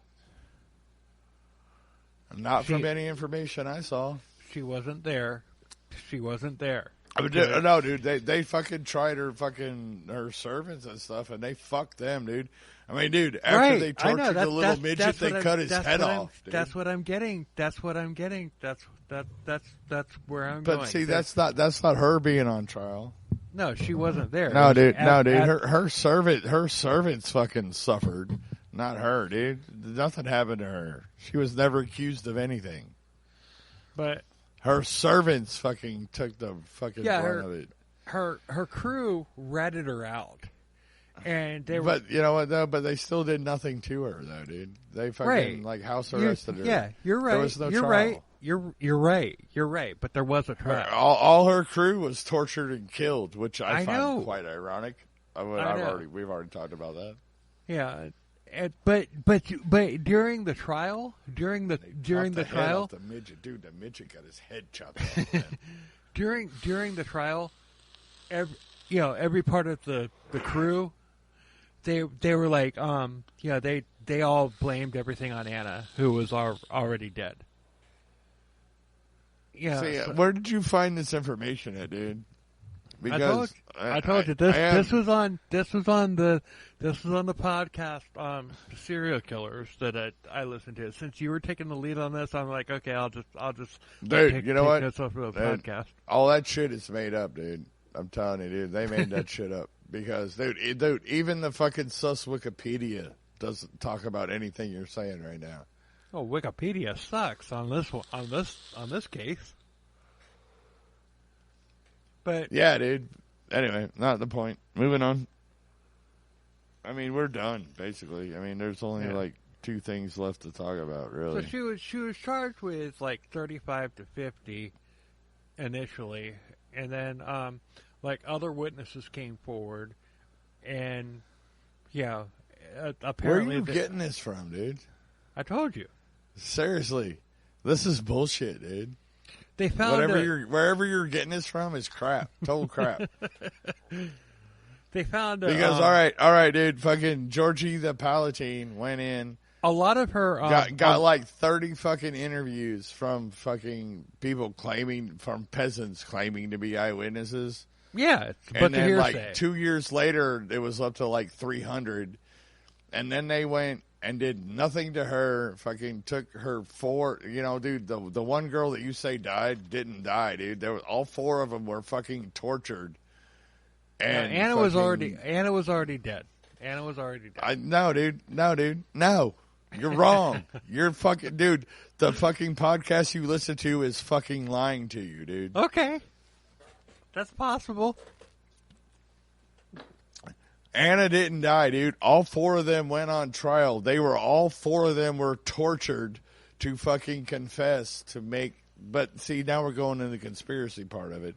Not from any information I saw.
She wasn't there.
No, dude, they fucking tried her servants and stuff, and they fucked them, dude. Dude, after they tortured the little midget, they cut his head off. Dude.
That's what I'm getting. That's where I'm going.
But see, that's not her being on trial.
No, she wasn't there.
No, dude. Her servants fucking suffered, not her, dude. Nothing happened to her. She was never accused of anything.
But
her servants fucking took the fucking brunt of it.
Her crew ratted her out. And
but you know what though? But they still did nothing to her though, dude. They fucking house arrested her.
Yeah, you're right.
There was no
trial.
Right.
You're right. But there was a trial.
All her crew was tortured and killed, which I find
know.
quite ironic. We've already talked about that.
Yeah, but during the trial, during the trial,
the midget got his head chopped off.
during the trial, every part of the crew. They were like, they all blamed everything on Anna, who was already dead. Yeah.
See, where did you find this information at, dude? Because
I told you this was on the podcast the serial killers that I listened to. Since you were taking the lead on this, I'm like, okay, I'll just
dude, you know what?
This off of the podcast.
All that shit is made up, dude. I'm telling you, dude, they made that shit up. Because, dude, even the fucking sus Wikipedia doesn't talk about anything you're saying right now.
Oh, Wikipedia sucks on this case. But
yeah, dude. Anyway, not the point. Moving on. I mean, we're done, basically. I mean, there's only, like, 2 things left to talk about, really.
So she was charged with, like, 35 to 50 initially. And then, like, other witnesses came forward. And, yeah, apparently...
Where are you getting this from, dude?
I told you.
Seriously. This is bullshit, dude.
They found
wherever you're getting this from is crap. Total crap.
They found
because all right, dude. Fucking Georgie the Palatine went in.
A lot of her
got like 30 fucking interviews from fucking people from peasants claiming to be eyewitnesses.
Yeah, but
and then
hearsay.
Like 2 years later, it was up to like 300, and then they went and did nothing to her. Fucking took her 4. Dude, the one girl that you say died didn't die, dude. There was all 4 of them were fucking tortured. And
Anna was already dead. Anna was already dead.
No, dude. No. You're wrong. You're fucking... Dude, the fucking podcast you listen to is fucking lying to you, dude.
Okay. That's possible.
Anna didn't die, dude. All 4 of them went on trial. All 4 of them were tortured to fucking confess to make... But, see, now we're going into the conspiracy part of it.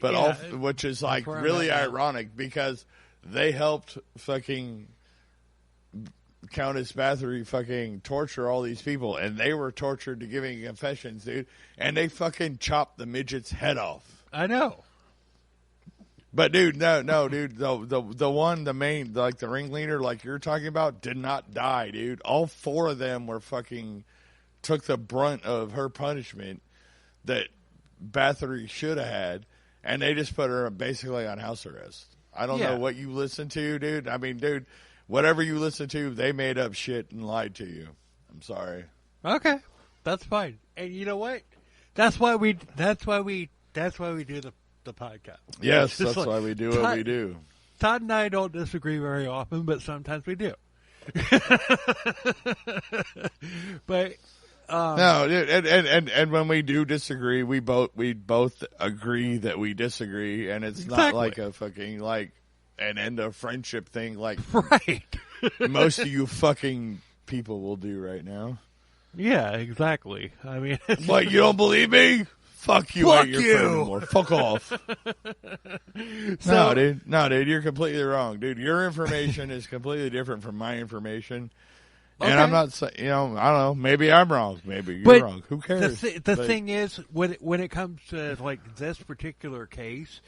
But which is like really ironic because they helped fucking Countess Bathory fucking torture all these people, and they were tortured to giving confessions, dude. And they fucking chopped the midget's head off.
I know.
But dude, no, dude. The one, the main, like the ringleader, like you're talking about, did not die, dude. All 4 of them were fucking took the brunt of her punishment that Bathory should have had. And they just put her basically on house arrest. I don't know what you listen to, dude. I mean, dude, whatever you listen to, they made up shit and lied to you. I'm sorry.
Okay, that's fine. And you know what? That's why we do the podcast.
Yes, that's why we do what we do.
Todd and I don't disagree very often, but sometimes we do. But.
No, and when we do disagree, we both agree that we disagree, and it's not like a fucking like an end of friendship thing, like
right.
Most of you fucking people will do right now.
Yeah, exactly. I mean,
what, you don't believe me? Fuck you!
Fuck
ain't your
you!
friend anymore. Fuck off. No, dude, you're completely wrong, dude. Your information is completely different from my information. Okay. And I'm not saying, I don't know. Maybe I'm wrong. Maybe you're wrong. Who cares?
The thing is, when it comes to like this particular case,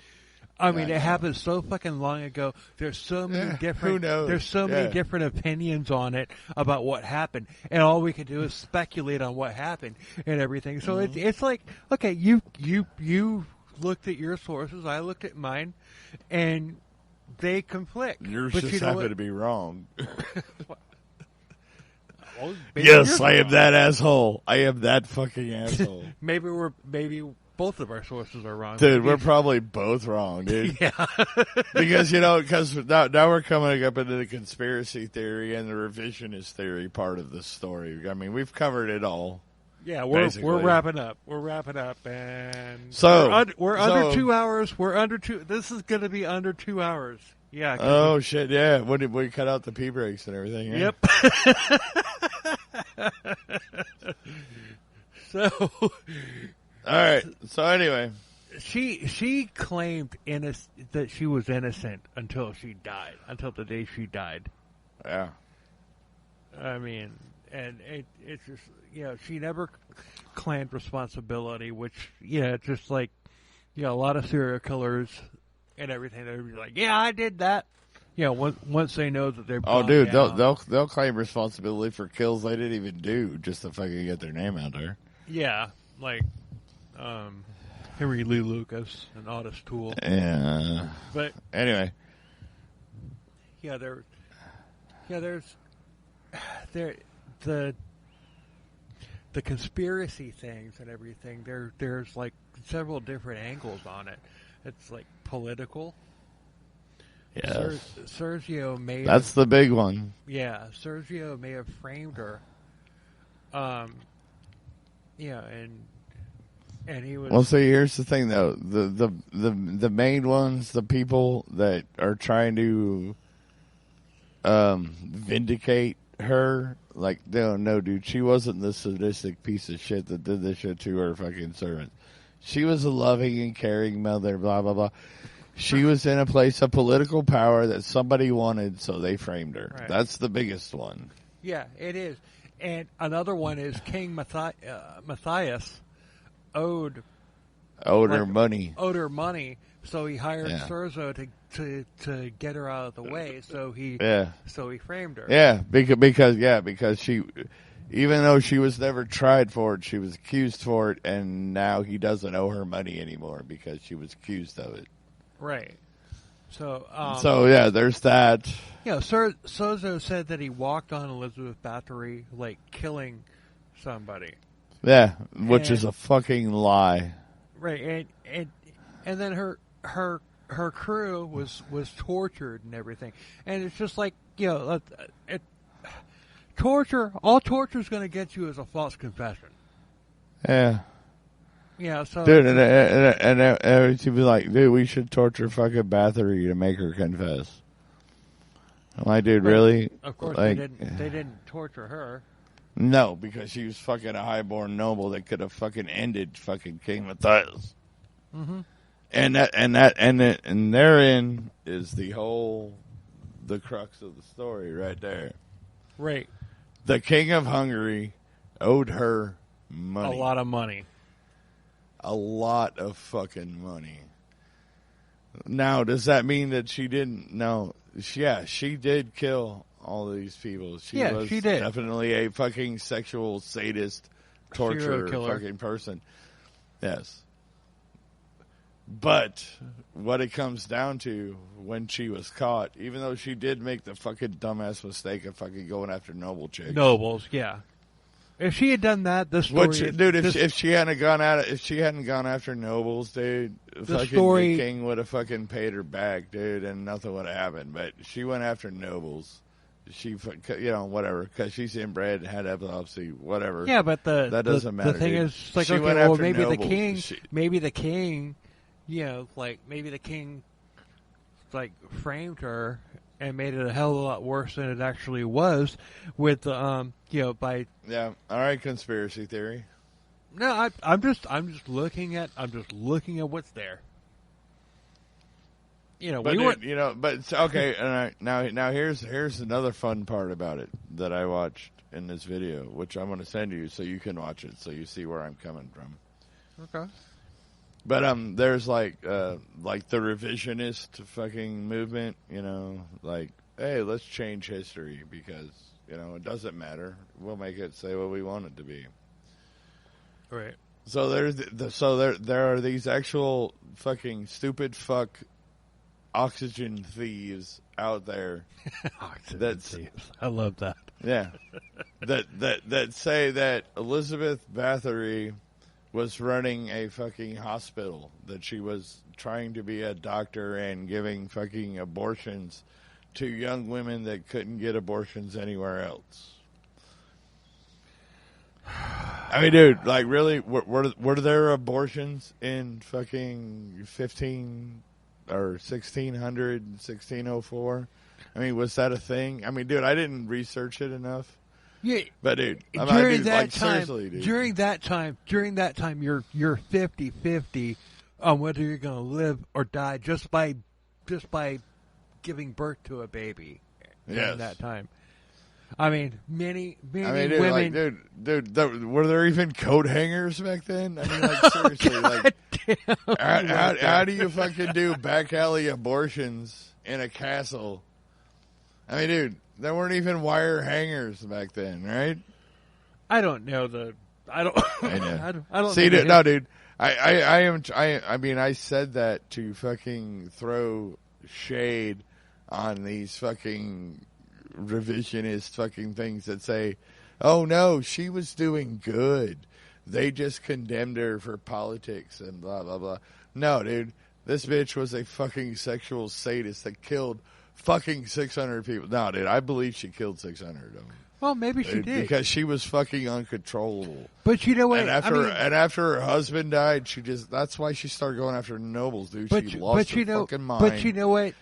I mean, it happened so fucking long ago. There's so many different.
Who knows?
There's so many different opinions on it about what happened, and all we can do is speculate on what happened and everything. So it's like, okay, you looked at your sources, I looked at mine, and they conflict.
Yours
but
just happen to be wrong.
Well,
yes, I am that asshole. I am that fucking asshole.
maybe both of our sources are wrong.
Dude, we're probably both wrong, dude.
Yeah.
because now we're coming up into the conspiracy theory and the revisionist theory part of the story. I mean, we've covered it all.
Yeah, we're wrapping up. We're wrapping up, and we're under 2 hours. We're under 2. This is going to be under 2 hours. Yeah.
Oh shit! Yeah. When did we cut out the pee breaks and everything? Yeah?
Yep. So.
All right. So anyway,
she claimed that she was innocent until she died. Until the day she died.
Yeah.
I mean, and it's just she never claimed responsibility, which just like a lot of serial killers. And everything, they'd be like, "Yeah, I did that." Once they know that they're
dude,
down.
they'll claim responsibility for kills they didn't even do just to fucking get their name out there.
Yeah, like Henry Lee Lucas and Otis Toole.
Yeah,
but
anyway,
there's the conspiracy things and everything. There's like several different angles on it. It's like political.
Yeah.
Sergio may.
That's the big one.
Yeah, Sergio may have framed her. And he was.
Well, see, here's the thing, though. The main ones, the people that are trying to vindicate her. Like, no, dude, she wasn't the sadistic piece of shit that did this shit to her fucking servant. She was a loving and caring mother, blah, blah, blah. She was in a place of political power that somebody wanted, so they framed her. Right. That's the biggest one.
Yeah, it is. And another one is King Matthias owed
her money.
Owed her money, so he hired Serzo to get her out of the way. So he framed her.
Yeah, because she, even though she was never tried for it, she was accused for it, and now he doesn't owe her money anymore because she was accused of it.
Right. So
there's that.
Serzo said that he walked on Elizabeth Bathory like killing somebody.
Yeah, which is a fucking lie.
Right, and then her crew was tortured and everything, and it's just like torture. All torture is going to get you is a false confession.
Yeah.
Yeah, so
dude, and she'd be like, dude, we should torture fucking Bathory to make her confess. I'm like, dude, really?
Of course,
like,
they didn't torture her.
No, because she was fucking a highborn noble that could have fucking ended fucking King Matthias.
Mm-hmm.
And therein is the crux of the story right there.
Right.
The King of Hungary owed her money.
A lot of money.
A lot of fucking money. Now, does that mean that she didn't? No. She did kill all these people. She did. Definitely a fucking sexual sadist, torturer fucking person. Yes. But what it comes down to when she was caught, even though she did make the fucking dumbass mistake of fucking going after noble chicks.
Nobles, yeah. If she had done that, the story...
if she hadn't gone after nobles, dude, the king would have fucking paid her back, dude, and nothing would have happened. But she went after nobles. She, whatever, because she's inbred, had epilepsy, whatever.
Yeah, but
that doesn't matter.
The thing
dude.
is, like,
maybe
nobles.
maybe the
king, maybe the king, like, framed her and made it a hell of a lot worse than it actually was with by...
Yeah, all right, conspiracy theory.
No, I'm just looking at what's there.
But okay. All right, now here's another fun part about it that I watched in this video, which I'm going to send you so you can watch it, so you see where I'm coming from.
Okay.
But there's like the revisionist fucking movement, like, hey, let's change history because it doesn't matter. We'll make it say what we want it to be.
Right.
So there are these actual fucking stupid fuck oxygen thieves out there.
Thieves. I love that.
Yeah. that say that Elizabeth Bathory was running a fucking hospital, that she was trying to be a doctor and giving fucking abortions to young women that couldn't get abortions anywhere else. I mean, dude, like, really, were there abortions in fucking 15 or 1600, 1604? I mean, was that a thing? I mean, dude, I didn't research it enough.
Yeah,
but dude,
during that time, you're 50-50 on whether you're going to live or die just by giving birth to a baby. During that time. I mean, many
dude,
women.
Dude, were there even coat hangers back then? I mean, like, seriously, like, how do you fucking do back alley abortions in a castle? I mean, dude, there weren't even wire hangers back then, right?
I don't know I don't. I don't.
See, dude, no, dude. I mean, I said that to fucking throw shade on these fucking revisionist fucking things that say, oh no, she was doing good. They just condemned her for politics and blah, blah, blah. No, dude, this bitch was a fucking sexual sadist that killed fucking 600 people. No, dude, I believe she killed 600 of them.
Well, maybe she did.
Because she was fucking uncontrollable.
But you know what?
And after her husband died, that's why she started going after nobles, dude. She lost her fucking mind.
But you know what?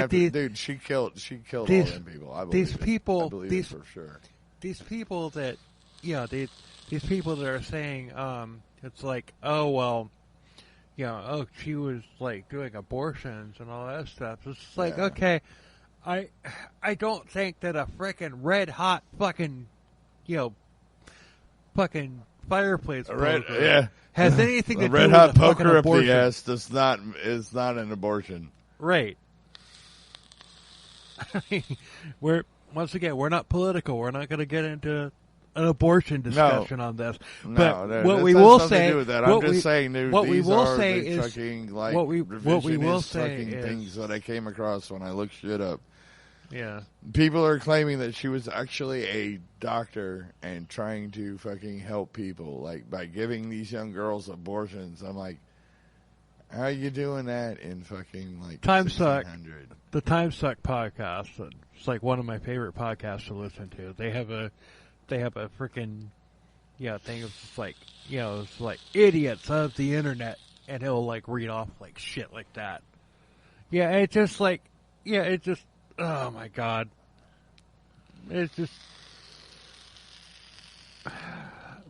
Dude, she killed all them people. I believe I believe it for sure.
These people that, these people that are saying, it's like, oh, well, she was, like, doing abortions and all that stuff. It's like, okay, I don't think that a frickin' red hot fucking, fucking fireplace has anything to do with
red hot
a fucking
poker up
abortion.
the ass is not an abortion.
Right. I mean, we're not political. We're not going to get into an abortion discussion on this. But what we will say,
I'm just saying, dude,
what we will say
is
fucking,
like
what we will say is
things that I came across when I looked shit up.
Yeah.
People are claiming that she was actually a doctor and trying to fucking help people, like by giving these young girls abortions. I'm like, how are you doing that in fucking like
Time Suck?
1600?
The Time Suck podcast. It's like one of my favorite podcasts to listen to. They have a freaking thing of just like it's like idiots of the internet, and he'll like read off like shit like that. Yeah, it's just like it just. Oh my God. It's just.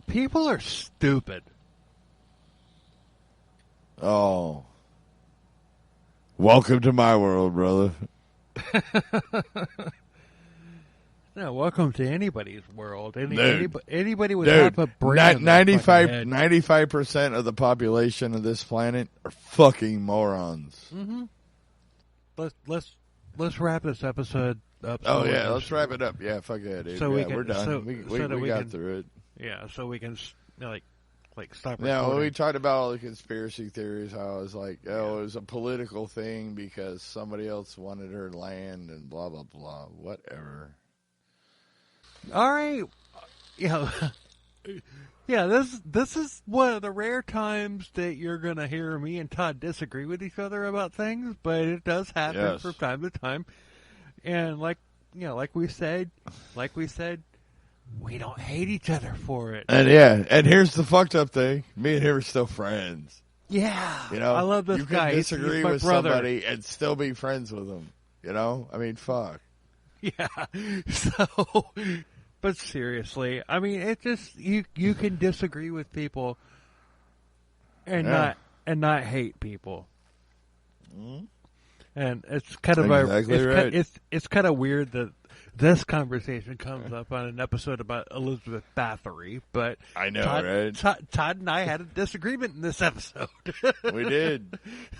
People are stupid.
Oh. Welcome to my world, brother.
No, welcome to anybody's world. Anybody with half a brain.
95% of the population of this planet are fucking morons.
Mm-hmm. Let's wrap this episode up.
Oh yeah, let's wrap it up. Yeah, fuck that, dude.
So
we're done. We got through it.
Yeah, so we can like stop.
Now we talked about all the conspiracy theories. How it was like, it was a political thing because somebody else wanted her land and blah blah blah. Whatever.
All right. Yeah, this is one of the rare times that you're going to hear me and Todd disagree with each other about things, but it does happen from time to time. And like we said, we don't hate each other for it.
And here's the fucked up thing. Me and him are still friends.
Yeah. I love this guy.
You can disagree
He's my
with
brother.
somebody and still be friends with them. I mean, fuck.
Yeah. So, but seriously, I mean, it just you can disagree with people and not hate people.
Mm-hmm.
And it's kind of it's kind of weird that this conversation comes up on an episode about Elizabeth Bathory, but
I know,
right? Todd and I had a disagreement in this episode.
We did.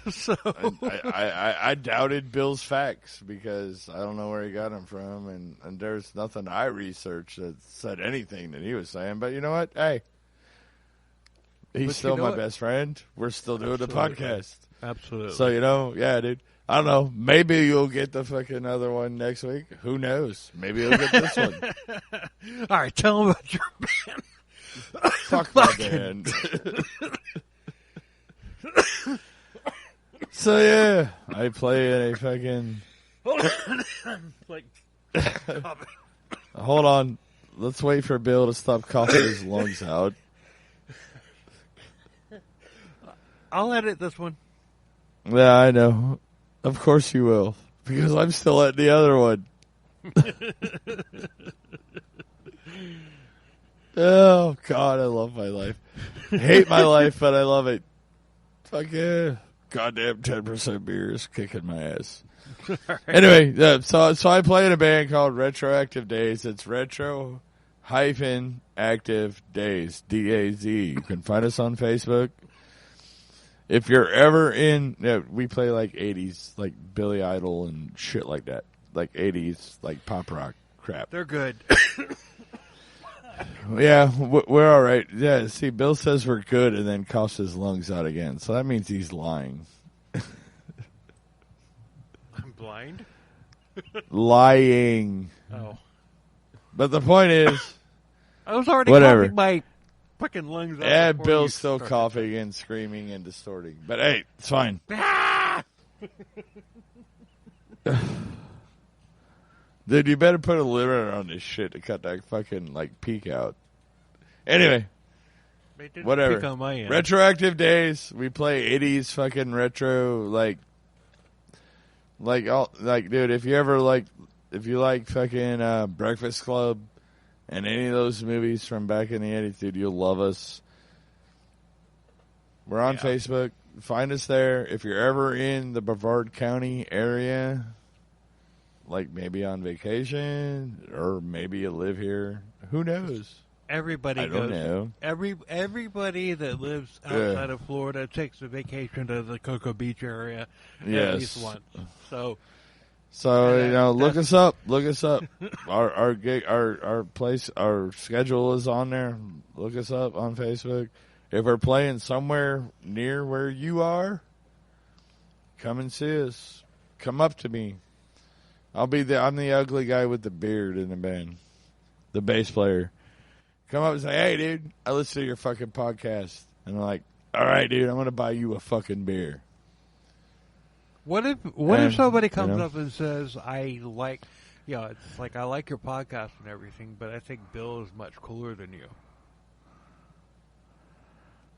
So
I doubted Bill's facts because I don't know where he got them from, and there's nothing I researched that said anything that he was saying. But you know what? Hey, he's still my best friend. We're still doing the podcast.
Absolutely.
So yeah, dude. I don't know. Maybe you'll get the fucking other one next week. Who knows? Maybe you'll get this one.
All right, tell them about your band.
Fuck my band. So yeah, I play in a fucking. Hold on. Let's wait for Bill to stop coughing his lungs out.
I'll edit this one.
Yeah, I know. Of course you will, because I'm still at the other one. Oh, God, I love my life. I hate my life, but I love it. Fuck yeah. Goddamn 10% beer is kicking my ass. Right. Anyway, so I play in a band called Retroactive Days. It's retro-active days, D-A-Z. You can find us on Facebook. If you're ever we play like 80s, like Billy Idol and shit like that. Like 80s, like pop rock crap.
They're good.
Yeah, we're all right. Yeah, see, Bill says we're good and then coughs his lungs out again. So that means he's lying.
I'm blind?
Lying.
Oh.
But the point is...
I was already coughing my fucking lungs out.
Yeah, Bill's still coughing and screaming and distorting. But hey, it's fine. Dude, you better put a limit on this shit to cut that fucking, like, peak out. Anyway. Whatever.
Peak on my end.
Retroactive days. We play 80s fucking retro, dude, if you like fucking Breakfast Club and any of those movies from back in the 80s, dude, you'll love us. We're on Facebook. Find us there. If you're ever in the Brevard County area, like maybe on vacation, or maybe you live here, who knows?
Everybody goes.
Know.
Everybody that lives outside of Florida takes a vacation to the Cocoa Beach area at least once. So
look us up. Look us up. Our gig, our place, our schedule is on there. Look us up on Facebook. If we're playing somewhere near where you are, come and see us. Come up to me. I'm the ugly guy with the beard in the band, the bass player. Come up and say, hey, dude, I listen to your fucking podcast. And I'm like, all right, dude, I'm going to buy you a fucking beer.
What if somebody comes up and says, I like your podcast and everything, but I think Bill is much cooler than you?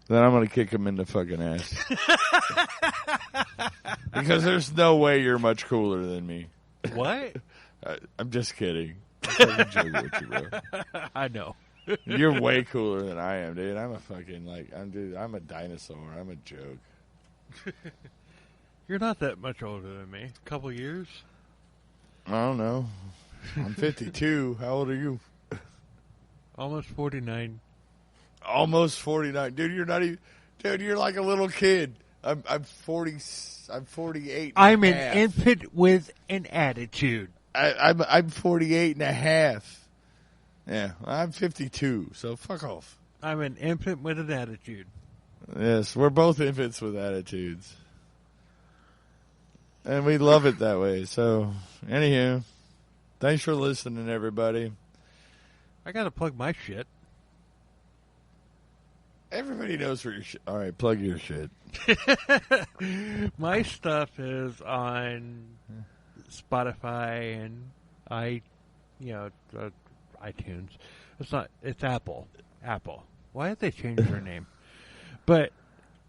Then I'm going to kick him in the fucking ass. Because there's no way you're much cooler than me.
What?
I'm just kidding. I'm fucking joking with you, bro.
I know.
You're way cooler than I am, dude. I'm a fucking, I'm a dinosaur. I'm a joke.
You're not that much older than me. A couple years?
I don't know. I'm 52. How old are you?
Almost 49.
Almost 49. Dude, you're not even... Dude, you're like a little kid. I'm 40... I'm 48
I'm an infant with an attitude.
I'm 48 and a half. Yeah, I'm 52, so fuck off.
I'm an infant with an attitude.
Yes, we're both infants with attitudes. And we love it that way. So, anywho, thanks for listening, everybody.
I got to plug my shit.
Everybody knows where your shit... All right, plug your shit.
My stuff is on Spotify and iTunes. It's Apple. Why did they change their name? But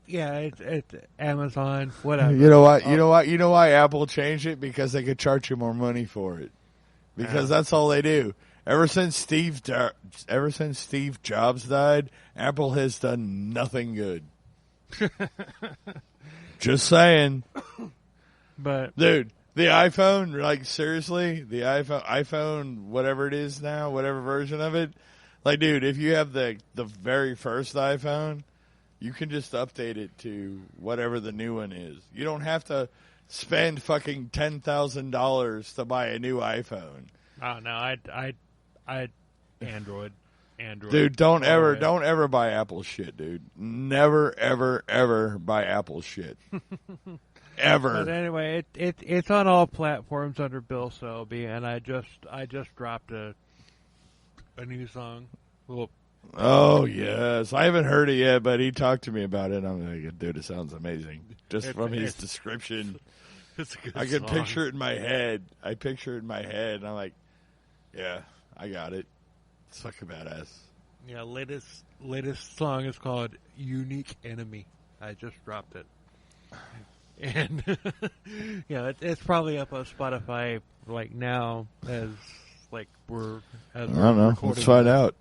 yeah, it's Amazon, whatever.
You know why Apple changed it? Because they could charge you more money for it. Because that's all they do. Ever since Steve Jobs died, Apple has done nothing good. Just saying.
But
dude, the iPhone, like seriously, the iPhone, whatever it is now, whatever version of it, like dude, if you have the very first iPhone, you can just update it to whatever the new one is. You don't have to spend fucking $10,000 to buy a new iPhone.
Oh no, I Android.
Dude, don't ever buy Apple shit, dude. Never, ever buy Apple shit. Ever.
But anyway, it's on all platforms under Bill Selby, and I just dropped a new song. Well,
oh yes, I haven't heard it yet, but he talked to me about it. And I'm like, dude, it sounds amazing. Just from his description,
it's a good
I can
song.
picture it in my head. And I'm like, yeah, I got it. It's fucking badass.
Yeah, latest song is called "Unique Enemy." I just dropped it, and yeah, it's probably up on Spotify like now as we're. I don't
know. Let's find out.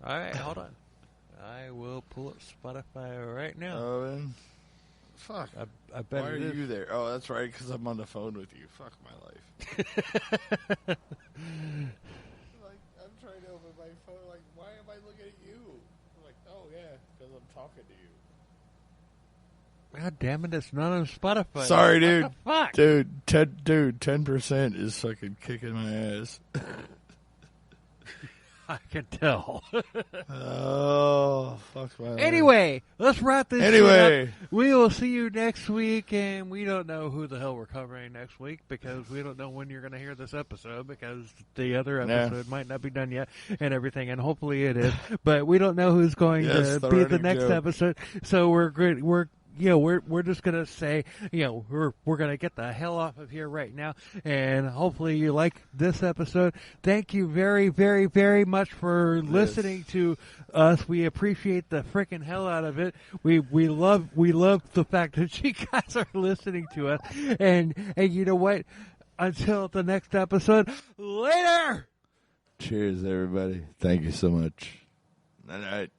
All right, hold on. I will pull up Spotify right now.
Oh, fuck.
I bet.
Why are you there? Oh, that's right, because I'm on the phone with you. Fuck my life. I'm trying to open my phone. Like, why am I looking at you? I'm like, oh yeah, because I'm talking to you.
God damn it! It's not on Spotify.
Sorry, dude.
What the fuck?
Dude, 10% is fucking kicking my ass.
I can tell.
Oh, fuck my life.
Anyway, let's wrap this shit up. We will see you next week, and we don't know who the hell we're covering next week because we don't know when you're going to hear this episode because the other episode might not be done yet and everything, and hopefully it is. But we don't know who's going to be the next episode, so we're good. we're just gonna say, we're gonna get the hell off of here right now, and hopefully you like this episode. Thank you very, very, very much for listening to us. We appreciate the freaking hell out of it. We love the fact that you guys are listening to us, and you know what? Until the next episode, later.
Cheers, everybody. Thank you so much. Night night.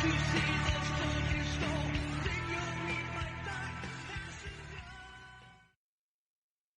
You see the